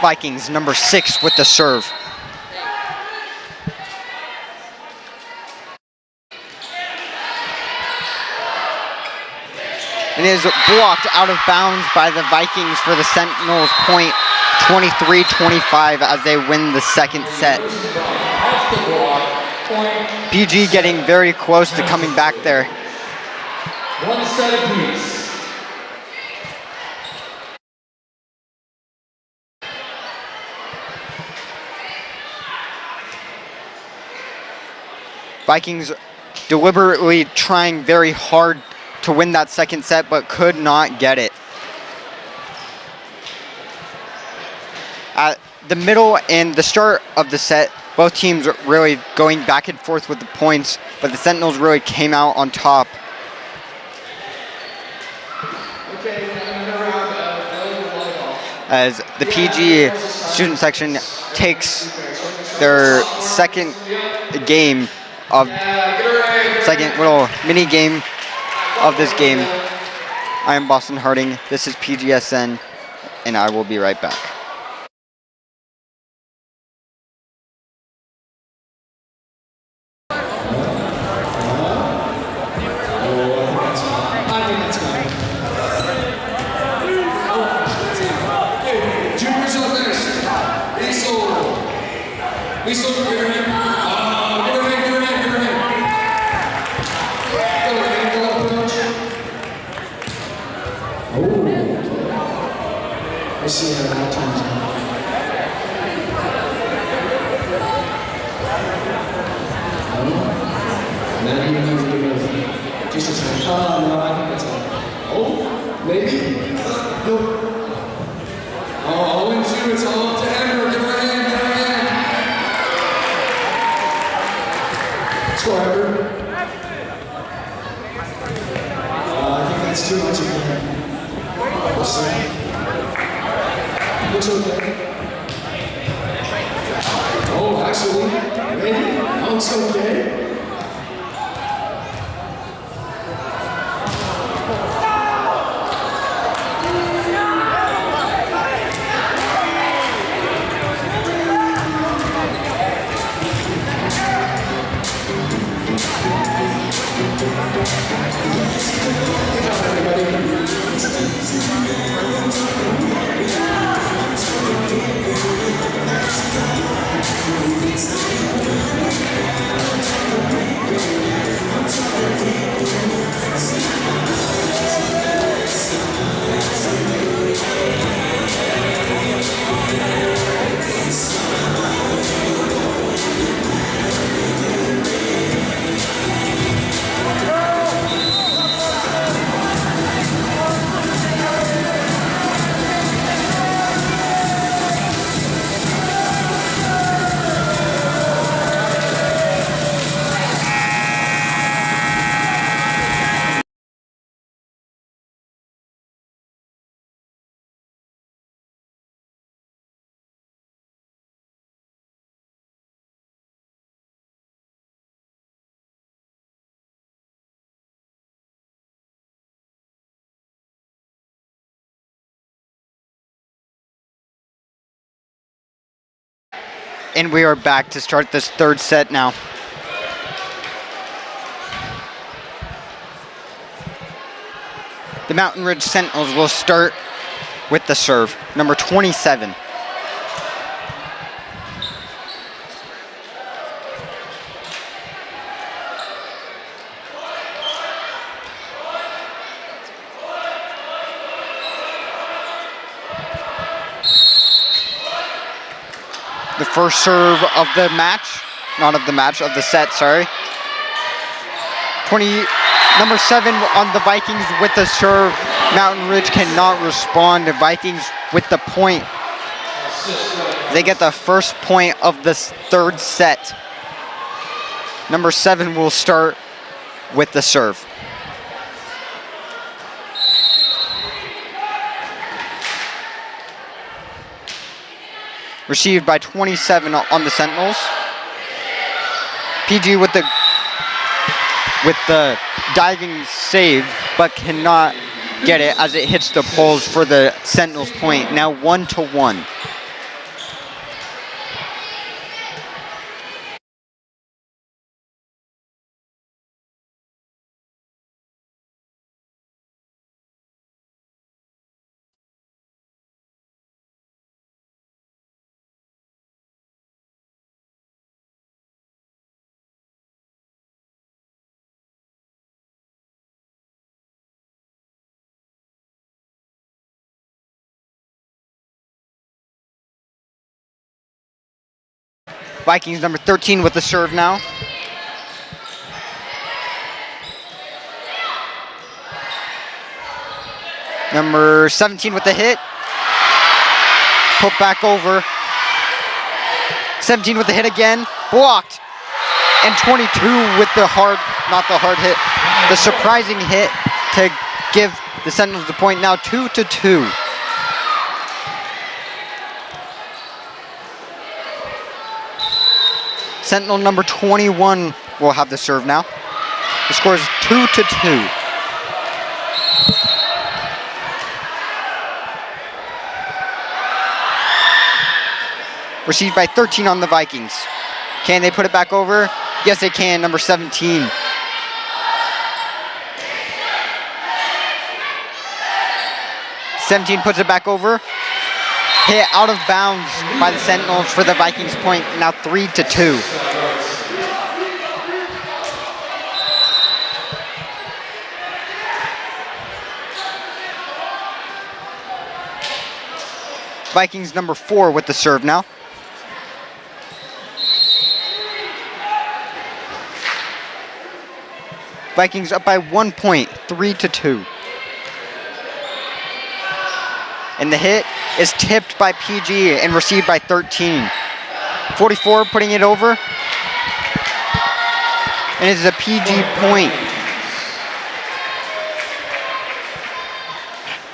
Vikings, number 6 with the serve. It is blocked out of bounds by the Vikings for the Sentinels point, 23-25 as they win the second set. PG getting very close to coming back there. One set apiece. Vikings deliberately trying very hard to win that second set, but could not get it. At the middle and the start of the set, both teams are really going back and forth with the points, but the Sentinels really came out on top. Okay, another round of volleyball. As the PG student section takes their second game of second little mini game of this game. I am Boston Harding. This is PGSN, and I will be right back. Juniors up next. Lisa, give her hand. Give her hand. Go ahead, go approach. Oh. I see how that turns out. Now you know the move. Just a second. No, I think that's all. Oh, maybe? Nope. Oh, 0-2, it's all up to Amber. Give her a hand, Score, Amber. I think that's too much again. We'll see. Looks okay. Oh, actually, maybe. Looks okay. And we are back to start this third set now. The Mountain Ridge Sentinels will start with the serve, number 27. the first serve of the match. Not of the match, of the set, sorry. Number 7 on the Vikings with the serve. Mountain Ridge cannot respond. The Vikings with the point. They get the first point of this third set. Number 7 will start with the serve. Received by 27 on the Sentinels. PG with the diving save, but cannot get it as it hits the poles for the Sentinels point. Now 1-1. Vikings number 13 with the serve now. Number 17 with the hit. Put back over. 17 with the hit again. Blocked. And 22 with the not the hard hit, the surprising hit to give the Sentinels the point. Now 2-2. Sentinel number 21 will have the serve now. The score is 2-2. Received by 13 on the Vikings. Can they put it back over? Yes, they can. Number 17. Puts it back over. Hit out of bounds by the Sentinels for the Vikings point. Now 3-2. Vikings number 4 with the serve now. Vikings up by 1 point, 3-2. And the hit is tipped by PG and received by 13. 44 putting it over. And it is a PG point.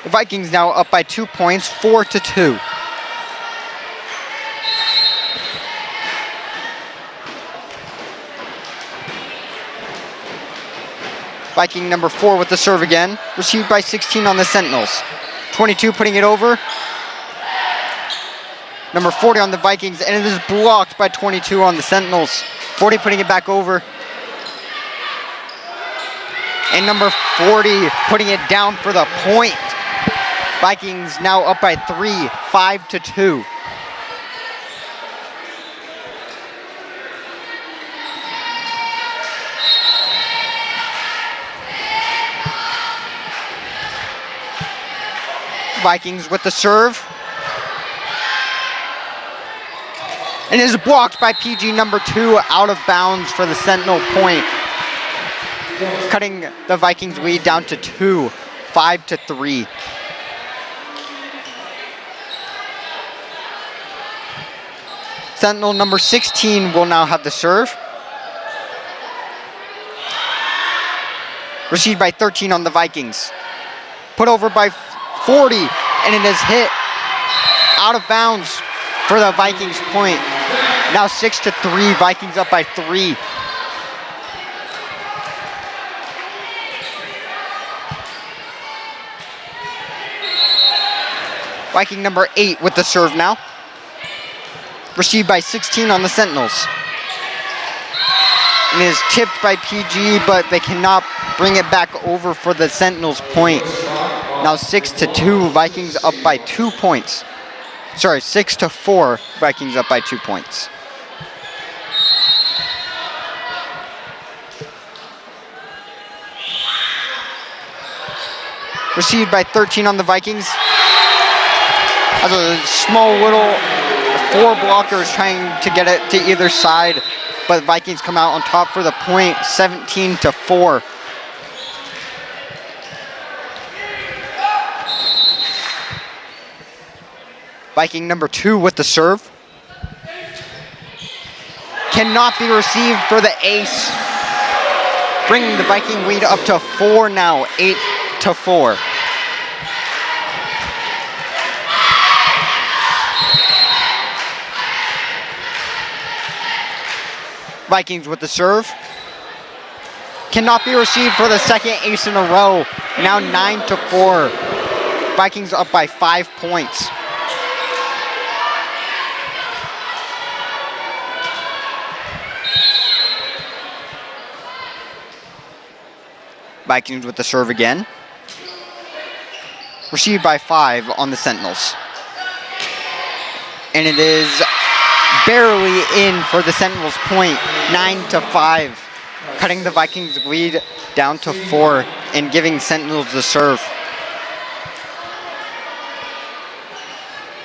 The Vikings now up by 2 points, 4-2. Viking number 4 with the serve again. Received by 16 on the Sentinels. 22 putting it over. Number 40 on the Vikings, and it is blocked by 22 on the Sentinels. 40 putting it back over. And number 40 putting it down for the point. Vikings now up by 3, 5-2. Vikings with the serve. And it is blocked by PG number 2 out of bounds for the Sentinel point. Cutting the Vikings lead down to 2, 5-3. Sentinel number 16 will now have the serve. Received by 13 on the Vikings. Put over by 40, and it is hit out of bounds for the Vikings point. Now 6-3, Vikings up by 3. Viking number 8 with the serve now. Received by 16 on the Sentinels. And it is tipped by PG, but they cannot bring it back over for the Sentinels point. Now 6-2, Vikings up by 2 points. Sorry, 6-4, Vikings up by 2 points. Received by 13 on the Vikings. Has a small little 4 blockers trying to get it to either side, but Vikings come out on top for the point, 17-4. Viking number 2 with the serve. Cannot be received for the ace. Bringing the Viking lead up to 4 now, 8-4. Vikings with the serve. Cannot be received for the second ace in a row. Now 9-4. Vikings up by 5 points. Vikings with the serve again. Received by 5 on the Sentinels. And it is barely in for the Sentinels' point, 9-5. Cutting the Vikings' lead down to 4 and giving Sentinels the serve.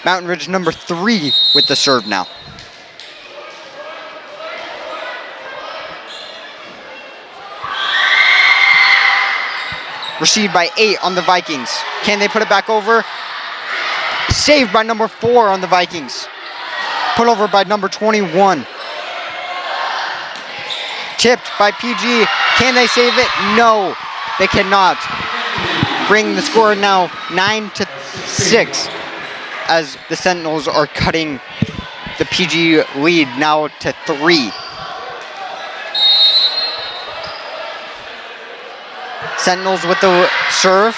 Mountain Ridge number 3 with the serve now. Received by 8 on the Vikings. Can they put it back over? Saved by number 4 on the Vikings. Put over by number 21. Tipped by PG. Can they save it? No, they cannot. Bring the score now 9-6 as the Sentinels are cutting the PG lead now to 3. Sentinels with the serve.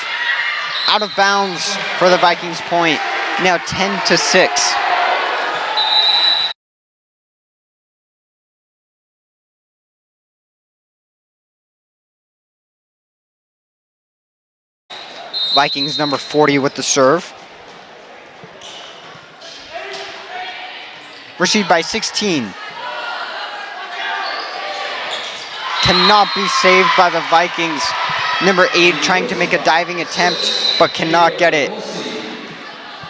Out of bounds for the Vikings point. Now 10-6. Vikings number 40 with the serve. Received by 16. Cannot be saved by the Vikings. Number 8 trying to make a diving attempt, but cannot get it.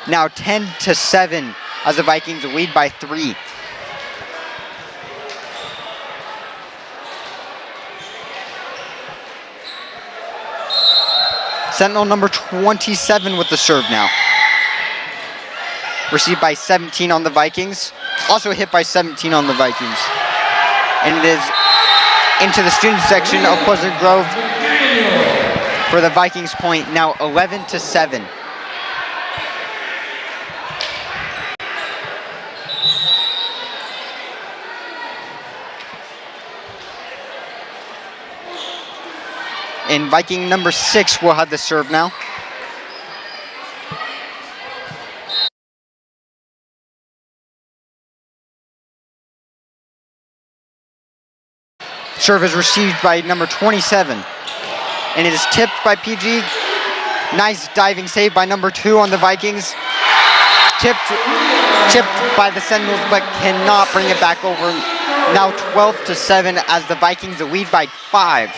Now 10-7 as the Vikings lead by 3. Sentinel number 27 with the serve now. Received by 17 on the Vikings. Also hit by 17 on the Vikings. And it is into the student section of Pleasant Grove for the Vikings point, now 11-7. And Viking number 6 will have the serve now. Serve is received by number 27. And it is tipped by PG. Nice diving save by number 2 on the Vikings. Tipped by the Sentinels, but cannot bring it back over. Now 12-7 as the Vikings lead by 5.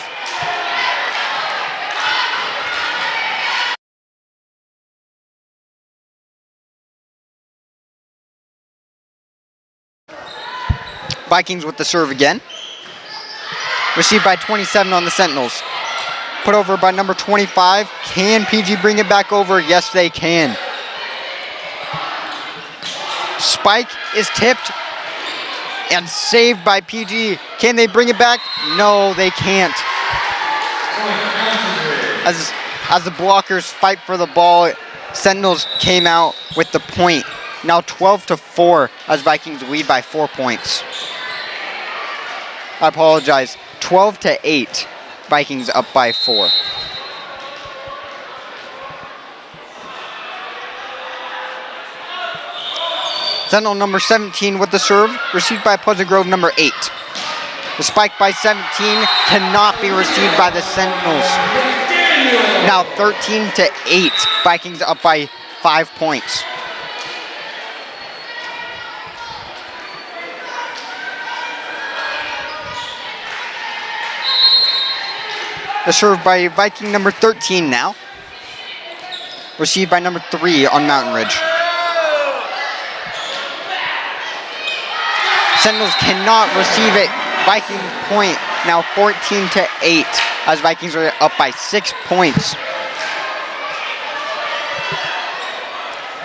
Vikings with the serve again. Received by 27 on the Sentinels. Put over by number 25. Can PG bring it back over? Yes, they can. Spike is tipped and saved by PG. Can they bring it back? No, they can't. As the blockers fight for the ball, Sentinels came out with the point. Now 12-4 as Vikings lead by 4 points. I apologize. 12-8. Vikings up by 4. Sentinel number 17 with the serve, received by Pleasant Grove number 8. The spike by 17 cannot be received by the Sentinels. Now 13-8. Vikings up by 5 points. The serve by Viking number 13 now. Received by number 3 on Mountain Ridge. Sentinels cannot receive it. Vikings point now 14-8 as Vikings are up by 6 points.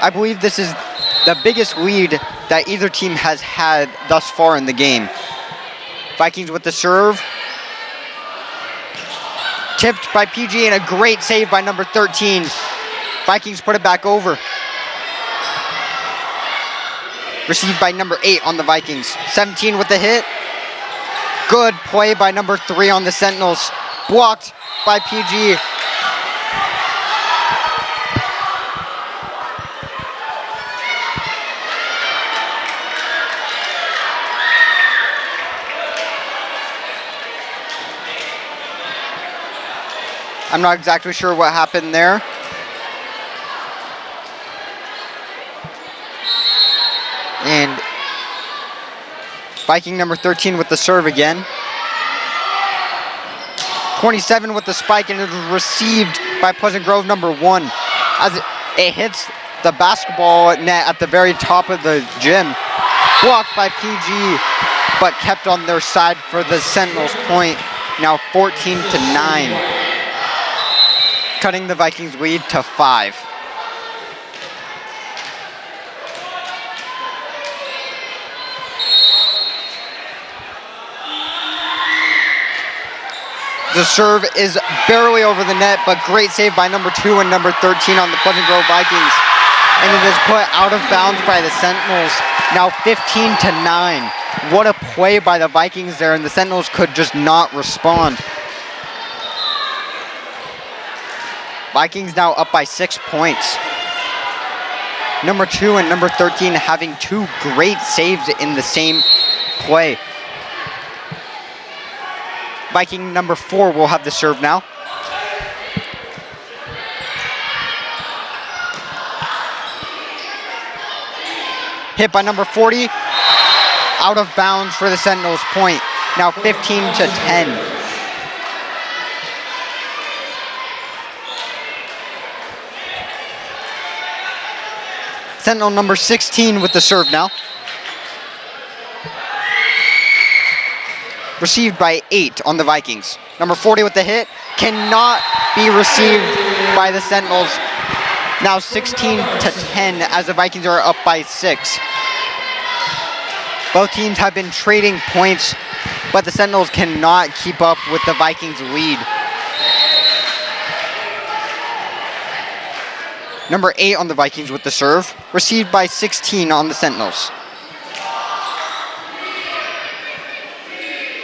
I believe this is the biggest lead that either team has had thus far in the game. Vikings with the serve. Tipped by PG and a great save by number 13. Vikings put it back over. Received by number 8 on the Vikings. 17 with the hit. Good play by number 3 on the Sentinels. Blocked by PG. I'm not exactly sure what happened there. And Viking number 13 with the serve again. 27 with the spike, and it was received by Pleasant Grove number 1 as it hits the basketball net at the very top of the gym. Blocked by PG, but kept on their side for the Sentinels point. Now 14-9. Cutting the Vikings lead to 5. The serve is barely over the net, but great save by number 2 and number 13 on the Pleasant Grove Vikings. And it is put out of bounds by the Sentinels. Now 15-9. What a play by the Vikings there, and the Sentinels could just not respond. Vikings now up by 6 points. Number 2 and number 13 having 2 great saves in the same play. Viking number 4 will have the serve now. Hit by number 40. Out of bounds for the Sentinels point. Now 15-10. Sentinel number 16 with the serve now. Received by 8 on the Vikings. Number 40 with the hit. Cannot be received by the Sentinels. Now 16-10 as the Vikings are up by 6. Both teams have been trading points, but the Sentinels cannot keep up with the Vikings' lead. Number 8 on the Vikings with the serve. Received by 16 on the Sentinels.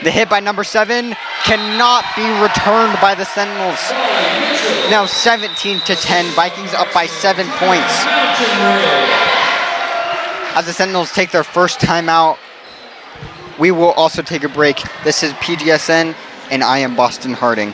The hit by number 7 cannot be returned by the Sentinels. Now 17-10. Vikings up by 7 points. As the Sentinels take their first timeout, we will also take a break. This is PGSN, and I am Boston Harding.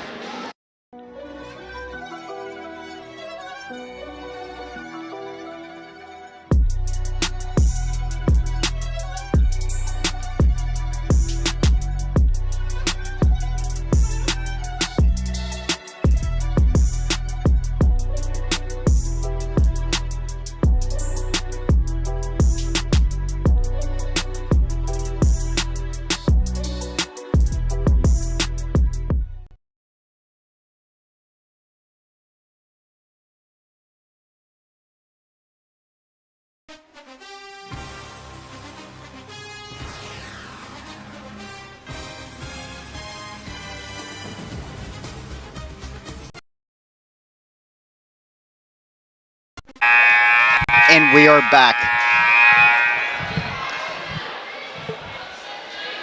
And we are back.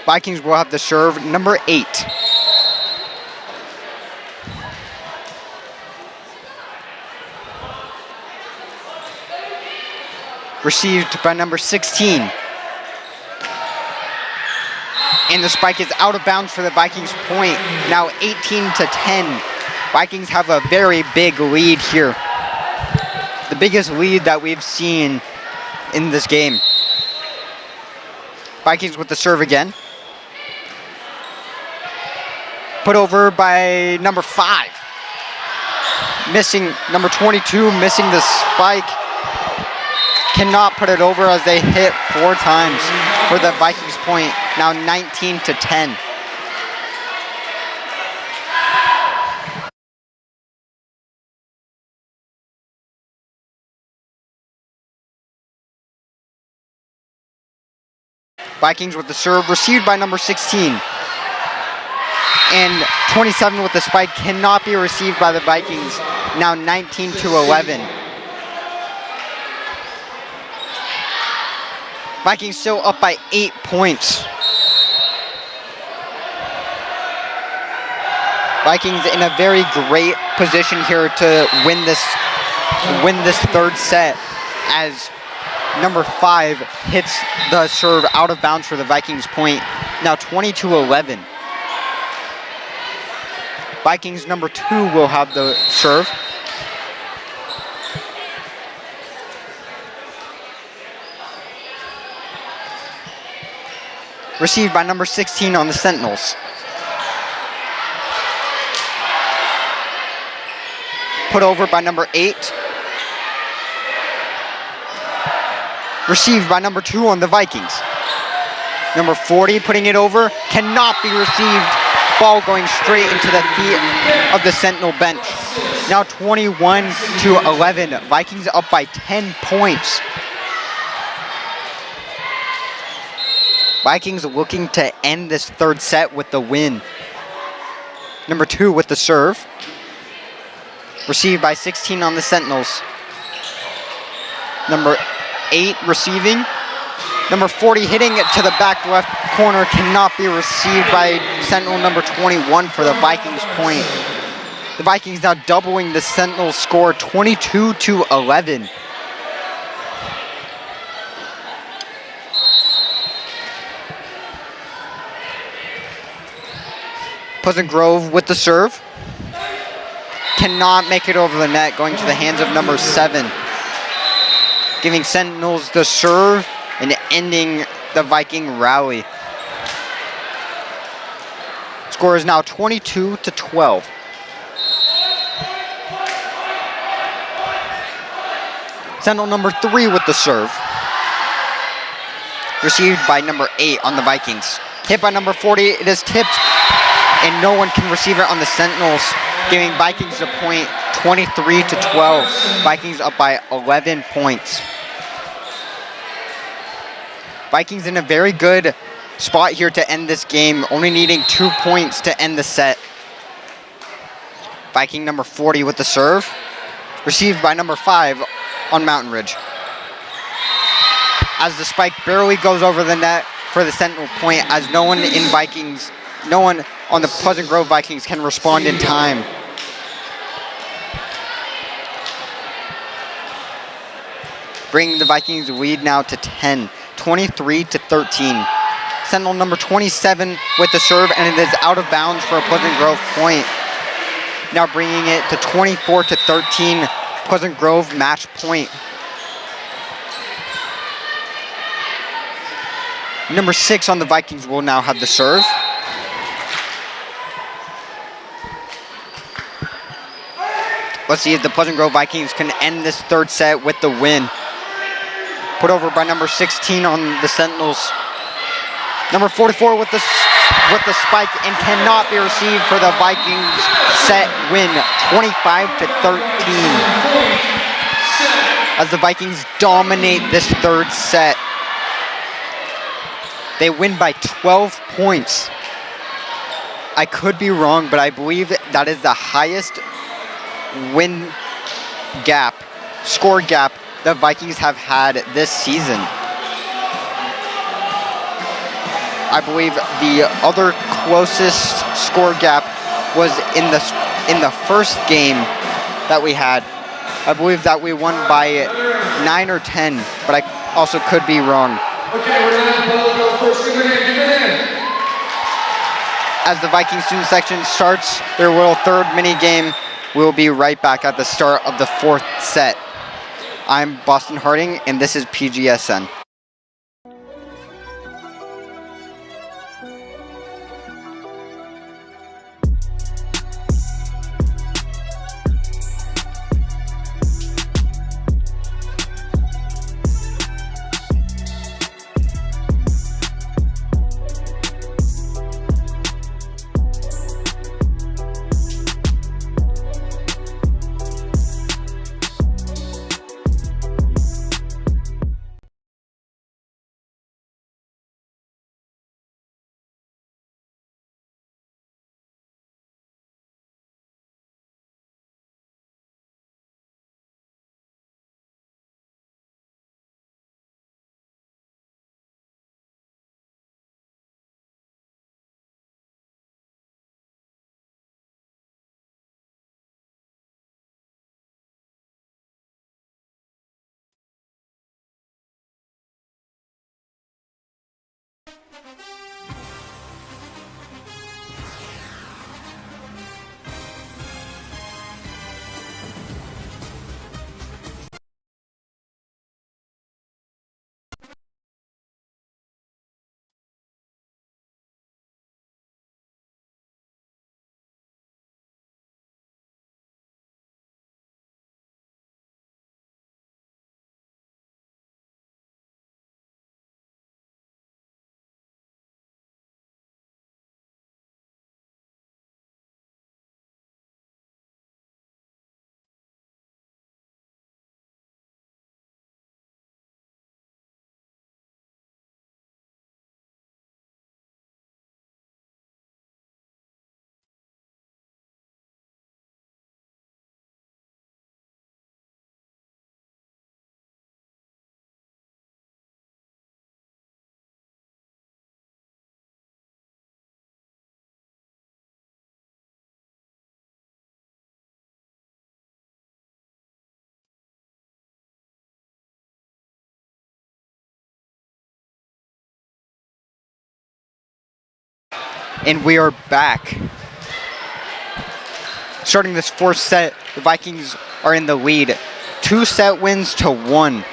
Vikings will have the serve, number 8. Received by number 16. And the spike is out of bounds for the Vikings point. Now 18-10. Vikings have a very big lead here. The biggest lead that we've seen in this game. Vikings with the serve again. Put over by number 5. Missing number 22, missing the spike. Cannot put it over as they hit 4 times. for the Vikings point, now 19-10. Vikings with the serve, received by number 16. And 27 with the spike cannot be received by the Vikings, now 19-11. Vikings still up by 8 points. Vikings in a very great position here to win this third set, as number 5 hits the serve out of bounds for the Vikings point, now 20-11. Vikings number 2 will have the serve. Received by number 16 on the Sentinels. Put over by number 8. Received by number 2 on the Vikings. Number 40 putting it over, cannot be received. Ball going straight into the feet of the Sentinel bench. Now 21-11. Vikings up by 10 points. Vikings looking to end this third set with the win. Number 2 with the serve. Received by 16 on the Sentinels. Number 8 receiving. Number 40 hitting it to the back left corner, cannot be received by Sentinel number 21 for the Vikings point. The Vikings now doubling the Sentinel score, 22-11. Pleasant Grove with the serve. Cannot make it over the net, going to the hands of number 7. Giving Sentinels the serve and ending the Viking rally. Score is now 22-12. Sentinel number 3 with the serve. Received by number 8 on the Vikings. Hit by number 40, it is tipped, and no one can receive it on the Sentinels, giving Vikings a point, 23-12. Vikings up by 11 points. Vikings in a very good spot here to end this game, only needing 2 points to end the set. Viking number 40 with the serve. Received by number 5 on Mountain Ridge. As the spike barely goes over the net for the Sentinel point, as no one on the Pleasant Grove Vikings can respond in time. Bringing the Vikings lead now to 10. 23-13. Sentinel number 27 with the serve, and it is out of bounds for a Pleasant Grove point. Now bringing it to 24-13. Pleasant Grove match point. Number 6 on the Vikings will now have the serve. Let's see if the Pleasant Grove Vikings can end this third set with the win. Put over by number 16 on the Sentinels. Number 44 with the spike, and cannot be received for the Vikings set win, 25-13. As the Vikings dominate this third set. They win by 12 points. I could be wrong, but I believe that is the highest win gap, score gap, the Vikings have had this season. I believe the other closest score gap was in the first game that we had. I believe that we won by 9 or 10, but I also could be wrong. Okay, we're gonna go first. Give it in. As the Viking student section starts their little third mini game, we'll be right back at the start of the fourth set. I'm Boston Harding, and this is PGSN. And we are back. Starting this fourth set, the Vikings are in the lead. 2 set wins to 1.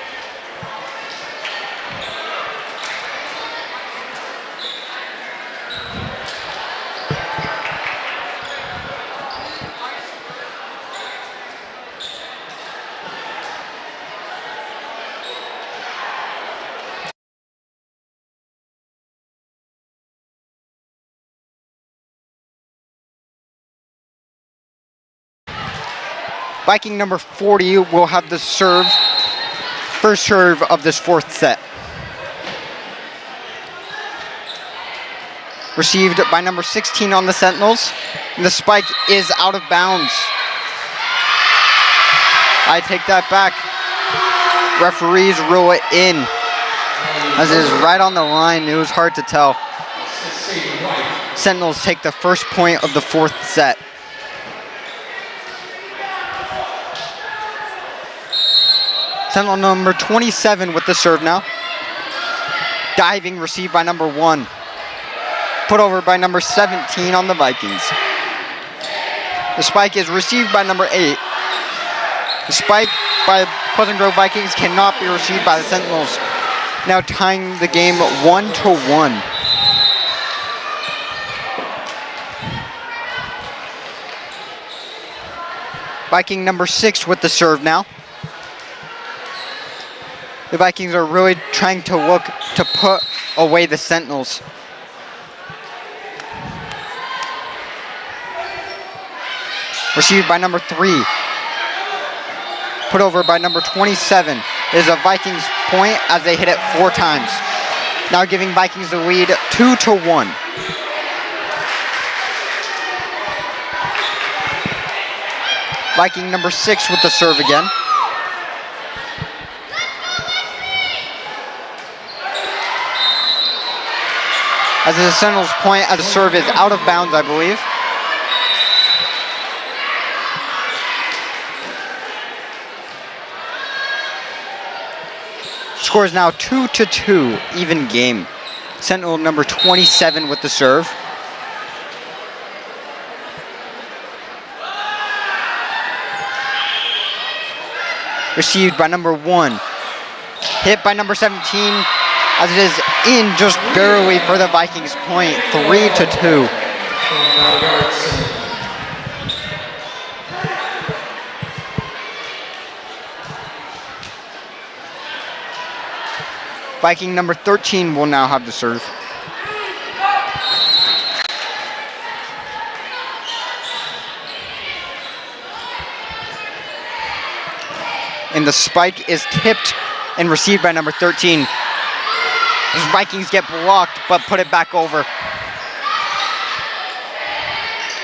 Viking number 40 will have the serve, first serve of this fourth set. Received by number 16 on the Sentinels. And the spike is out of bounds. I take that back. Referees rule it in. As it is right on the line, it was hard to tell. Sentinels take the first point of the fourth set. Sentinel number 27 with the serve now. Diving, received by number 1. Put over by number 17 on the Vikings. The spike is received by number 8. The spike by Pleasant Grove Vikings cannot be received by the Sentinels. Now tying the game 1-1. Viking number 6 with the serve now. The Vikings are really trying to look to put away the Sentinels. Received by number 3. Put over by number 27. It is a Vikings point as they hit it 4 times. Now giving Vikings the lead 2-1. Viking number 6 with the serve again. As the Sentinels point as the serve is out of bounds, I believe. Score is now 2-2, even game. Sentinel number 27 with the serve. Received by number 1. Hit by number 17. As it is in just barely for the Vikings point, 3-2. Viking number 13 will now have the serve. And the spike is tipped and received by number 13. The Vikings get blocked, but put it back over.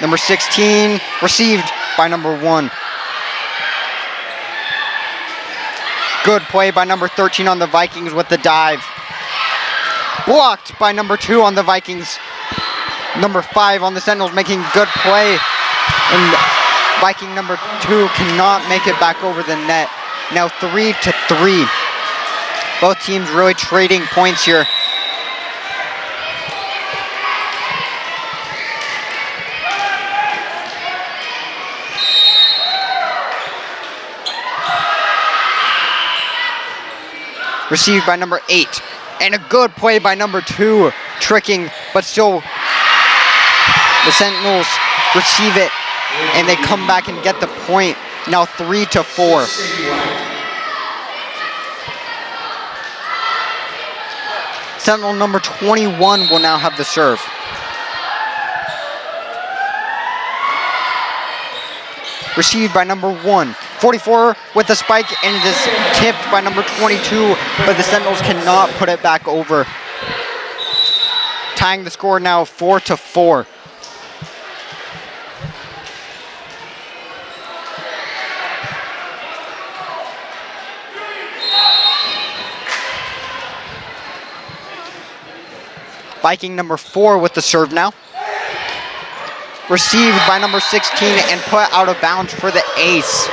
Number 16, received by number 1. Good play by number 13 on the Vikings with the dive. Blocked by number 2 on the Vikings. Number 5 on the Sentinels making good play. And Viking number 2 cannot make it back over the net. Now 3-3. Both teams really trading points here. Received by number 8. And a good play by number 2. Tricking, but still the Sentinels receive it. And they come back and get the point. Now 3-4. Sentinel number 21 will now have the serve. Received by number 1. 44 with the spike, and it is tipped by number 22, but the Sentinels cannot put it back over. Tying the score now 4-4. Viking number 4 with the serve now. Received by number 16 and put out of bounds for the ace.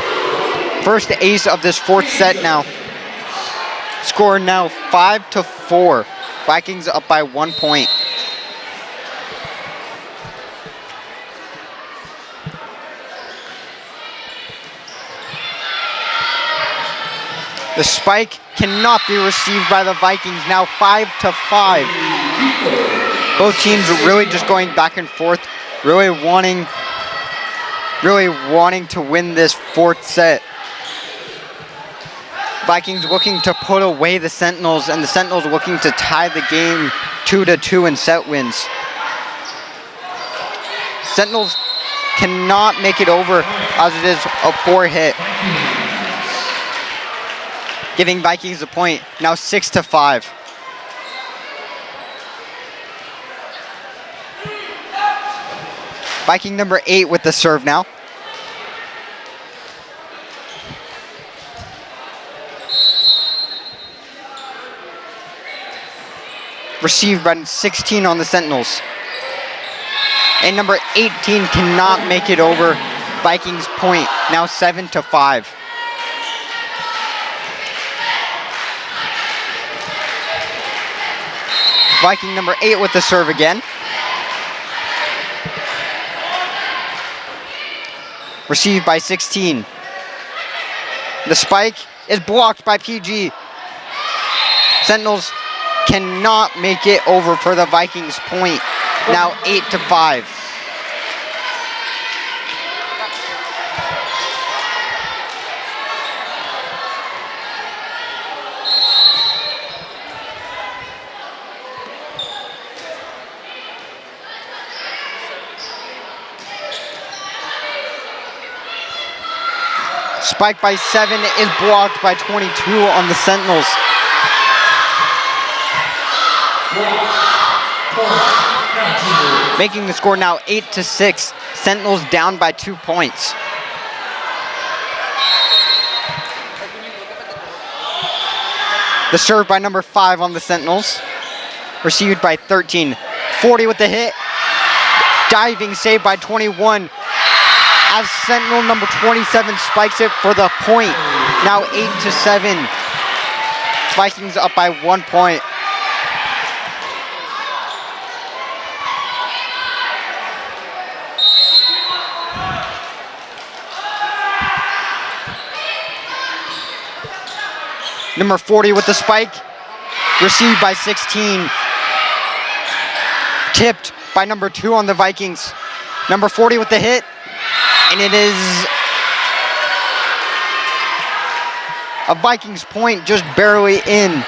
First ace of this 4th set now. Score now 5-4. Vikings up by 1 point. The spike cannot be received by the Vikings. Now 5-5. Both teams are really just going back and forth, really wanting to win this 4th set. Vikings looking to put away the Sentinels, and the Sentinels looking to tie the game 2-2 in set wins. Sentinels cannot make it over as it is a 4-hit. Giving Vikings a point, now 6-5. Viking number 8 with the serve now. Received by 16 on the Sentinels. And number 18 cannot make it over. Vikings point, now 7-5. Viking number 8 with the serve again. Received by 16. The spike is blocked by PG. Sentinels cannot make it over for the Vikings point. Now 8-5. Spike by 7 is blocked by 22 on the Sentinels. Making the score now 8-6. Sentinels down by 2 points. The serve by number 5 on the Sentinels. Received by 13. 40 with the hit. Diving save by 21. As Sentinel number 27 spikes it for the point. Now 8-7. Vikings up by 1 point. Number 40 with the spike. Received by 16. Tipped by number 2 on the Vikings. Number 40 with the hit. And it is a Vikings point, just barely in.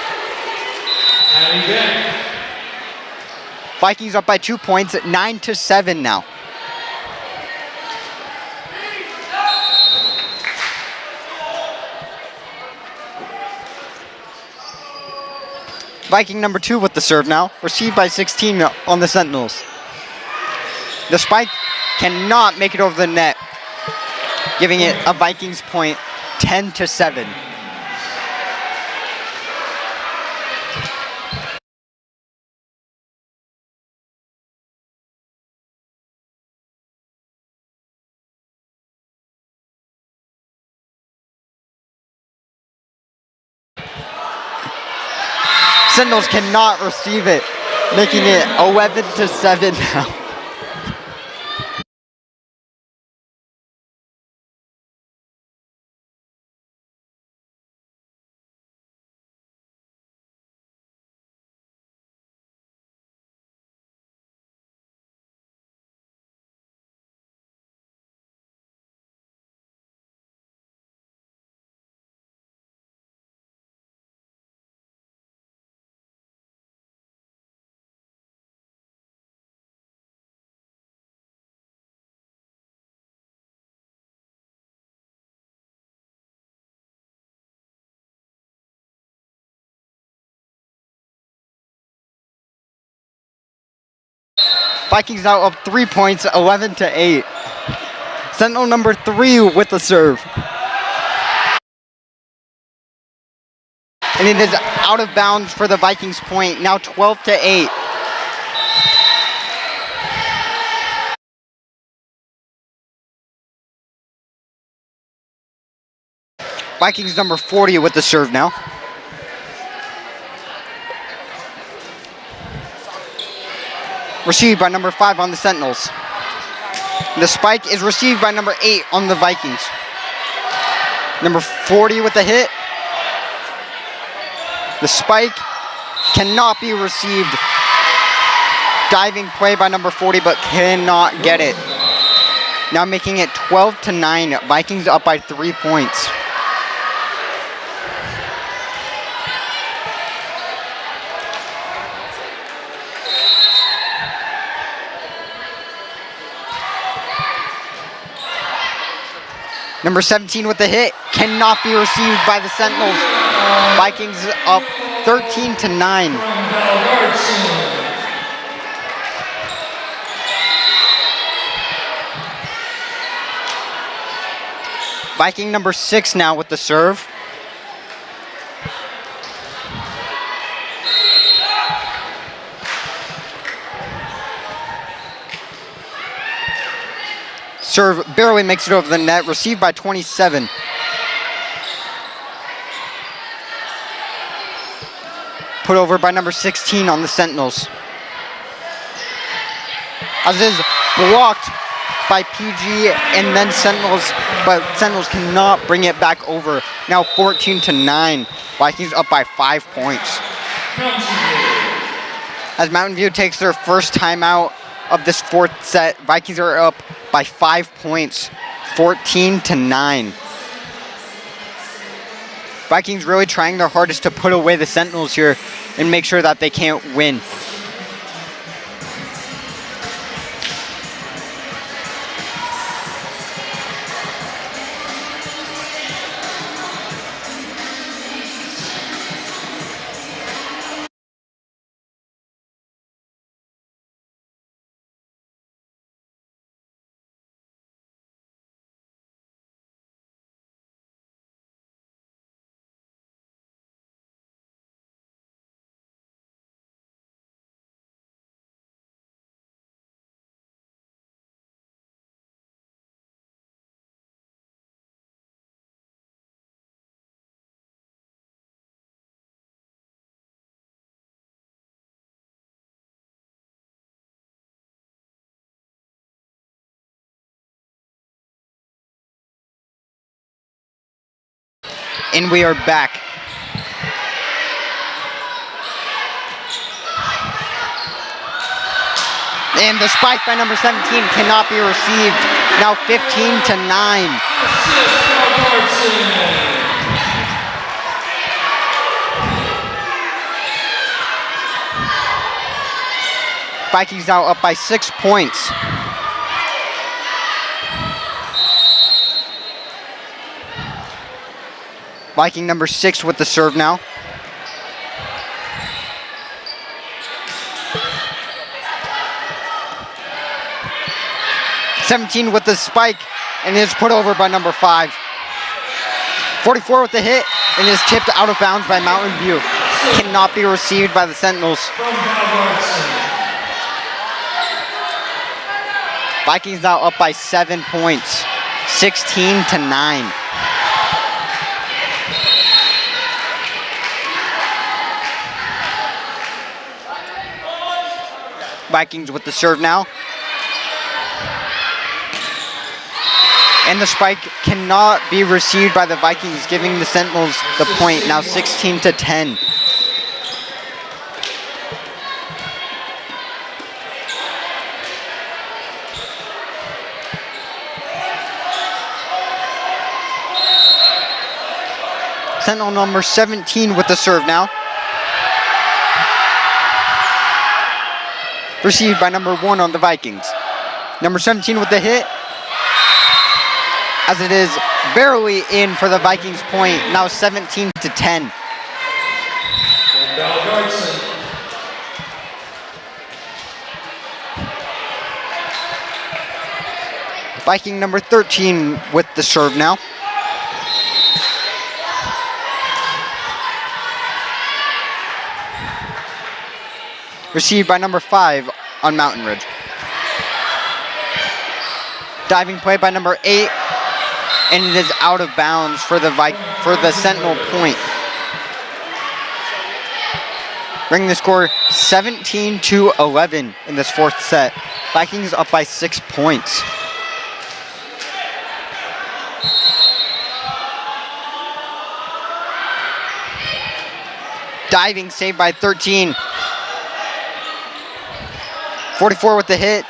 Vikings up by 2 points at 9-7 now. Viking number 2 with the serve now. Received by 16 on the Sentinels. The spike cannot make it over the net, giving it a Vikings point, 10-7. Sentinels cannot receive it, making it 11-7 now. Vikings now up 3 points, 11-8. Sentinel number 3 with the serve. And it is out of bounds for the Vikings point, now 12-8. Vikings number 40 with the serve now. Received by number 5 on the Sentinels. The spike is received by number 8 on the Vikings. Number 40 with the hit. The spike cannot be received. Diving play by number 40, but cannot get it. Now making it 12-9. Vikings up by 3 points. Number 17 with the hit, cannot be received by the Sentinels. Vikings up 13-9. Viking number 6 now with the serve. Serve barely makes it over the net, received by 27. Put over by number 16 on the Sentinels. As is blocked by PG and then Sentinels, but Sentinels cannot bring it back over. Now 14-9. Vikings up by 5 points. As Mountain View takes their first timeout of this fourth set, Vikings are up by 5 points, 14-9. Vikings really trying their hardest to put away the Sentinels here and make sure that they can't win. And we are back. And the spike by number 17 cannot be received. Now 15-9. Vikings now up by 6 points. Viking number 6 with the serve now. (17) with the spike, and is put over by number 5. 44 with the hit, and is tipped out of bounds by Mountain View. Cannot be received by the Sentinels. Vikings now up by 7 points, 16-9. Vikings with the serve now. And the spike cannot be received by the Vikings, giving the Sentinels the point, now 16-10. Sentinel number 17 with the serve now. Received by number 1 on the Vikings. Number 17 with the hit. As it is barely in for the Vikings point, now 17-10. Viking number 13 with the serve now. Received by number 5 on Mountain Ridge. Diving play by number 8, and it is out of bounds for the Sentinel point. Bringing the score 17-11 in this fourth set. Vikings up by 6 points. Diving saved by 13. 44 with the hit.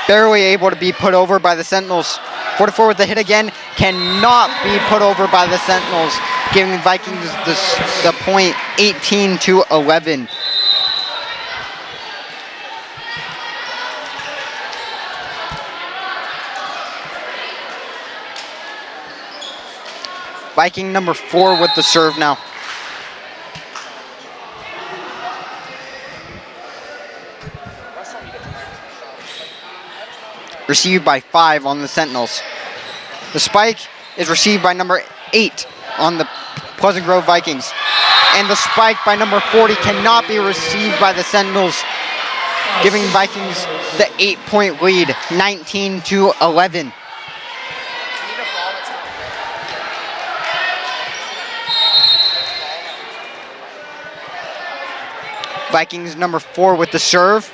Barely able to be put over by the Sentinels. 44 with the hit again. Cannot be put over by the Sentinels. Giving the Vikings the point 18-11. Viking number 4 with the serve now. Received by 5 on the Sentinels. The spike is received by number 8 on the Pleasant Grove Vikings. And the spike by number 40 cannot be received by the Sentinels, giving Vikings the 8-point lead, 19-11. Vikings number 4 with the serve.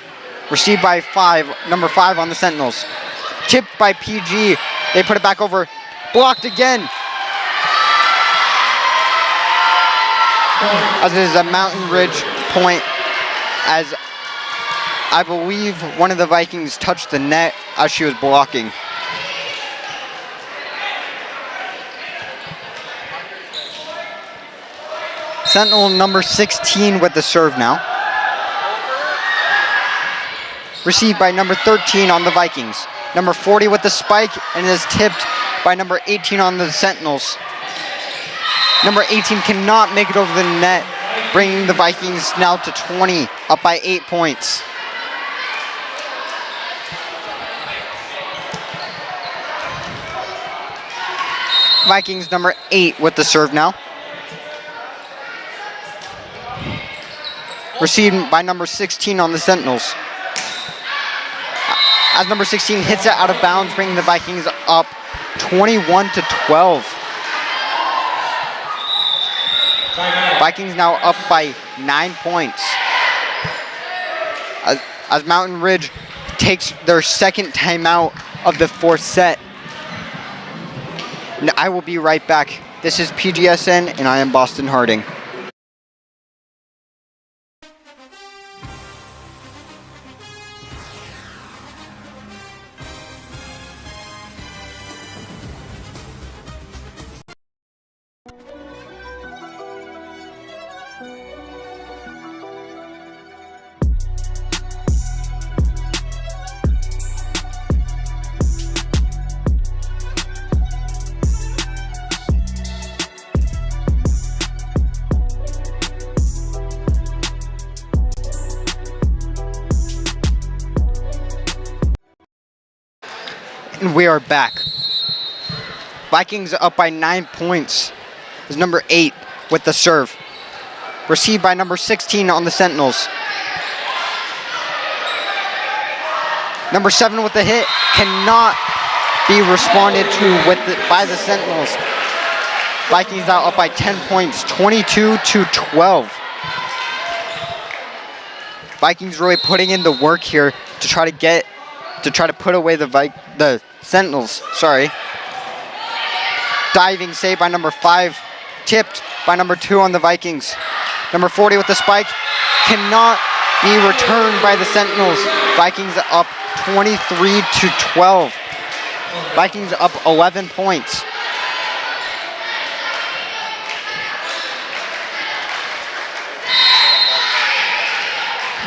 Received by number 5 on the Sentinels. Tipped by PG. They put it back over. Blocked again. As it is a Mountain Ridge point, as I believe one of the Vikings touched the net as she was blocking. Sentinel number 16 with the serve now. Received by number 13 on the Vikings. Number 40 with the spike, and it is tipped by number 18 on the Sentinels. Number 18 cannot make it over the net, bringing the Vikings now to 20, up by 8 points. Vikings number 8 with the serve now. Received by number 16 on the Sentinels. As number 16 hits it out of bounds, bringing the Vikings up 21-12. Vikings now up by 9 points. As Mountain Ridge takes their second timeout of the fourth set. And I will be right back. This is PGSN, and I am Boston Harding. And we are back. Vikings up by 9 points. Is number 8 with the serve. Received by number 16 on the Sentinels. Number 7 with the hit cannot be responded to by the Sentinels. Vikings now up by 10 points, 22-12. Vikings really putting in the work here to try to put away the Sentinels. Sorry. Diving save by number 5, tipped by number 2 on the Vikings. Number 40 with the spike cannot be returned by the Sentinels. Vikings up 23-12. Vikings up 11 points.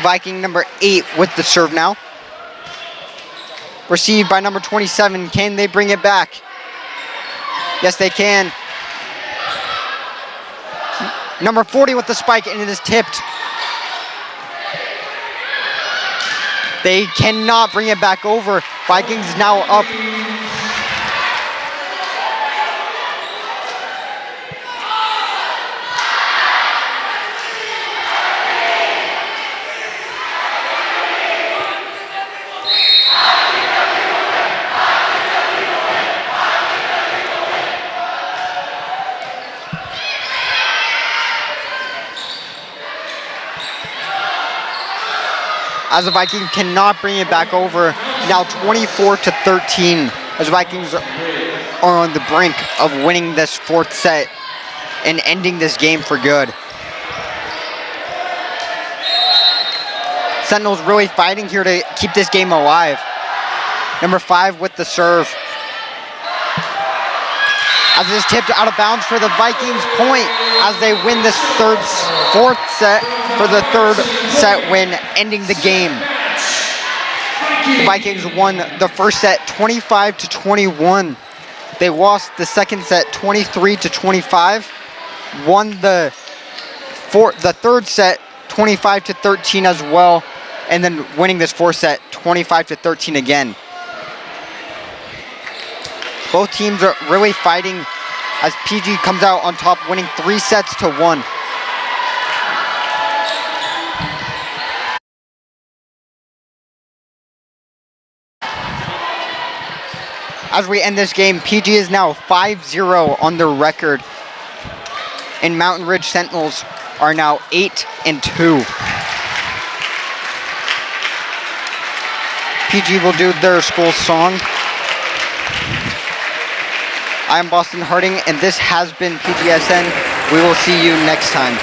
Viking number 8 with the serve now. Received by number 27. Can they bring it back? Yes, they can. Number 40 with the spike, and it is tipped. They cannot bring it back over. Vikings now up. As the Vikings cannot bring it back over. Now 24-13. As the Vikings are on the brink of winning this fourth set and ending this game for good. Sentinels really fighting here to keep this game alive. Number 5 with the serve. As it is tipped out of bounds for the Vikings point as they win this fourth set for the third set win, ending the game. The Vikings won the first set 25-21. They lost the second set 23-25. Won the third set 25-13 as well, and then winning this fourth set 25-13 again. Both teams are really fighting as PG comes out on top, winning 3-1. As we end this game, PG is now 5-0 on their record, and Mountain Ridge Sentinels are now 8-2. PG will do their school song. I am Boston Harding, and this has been PGSN. We will see you next time.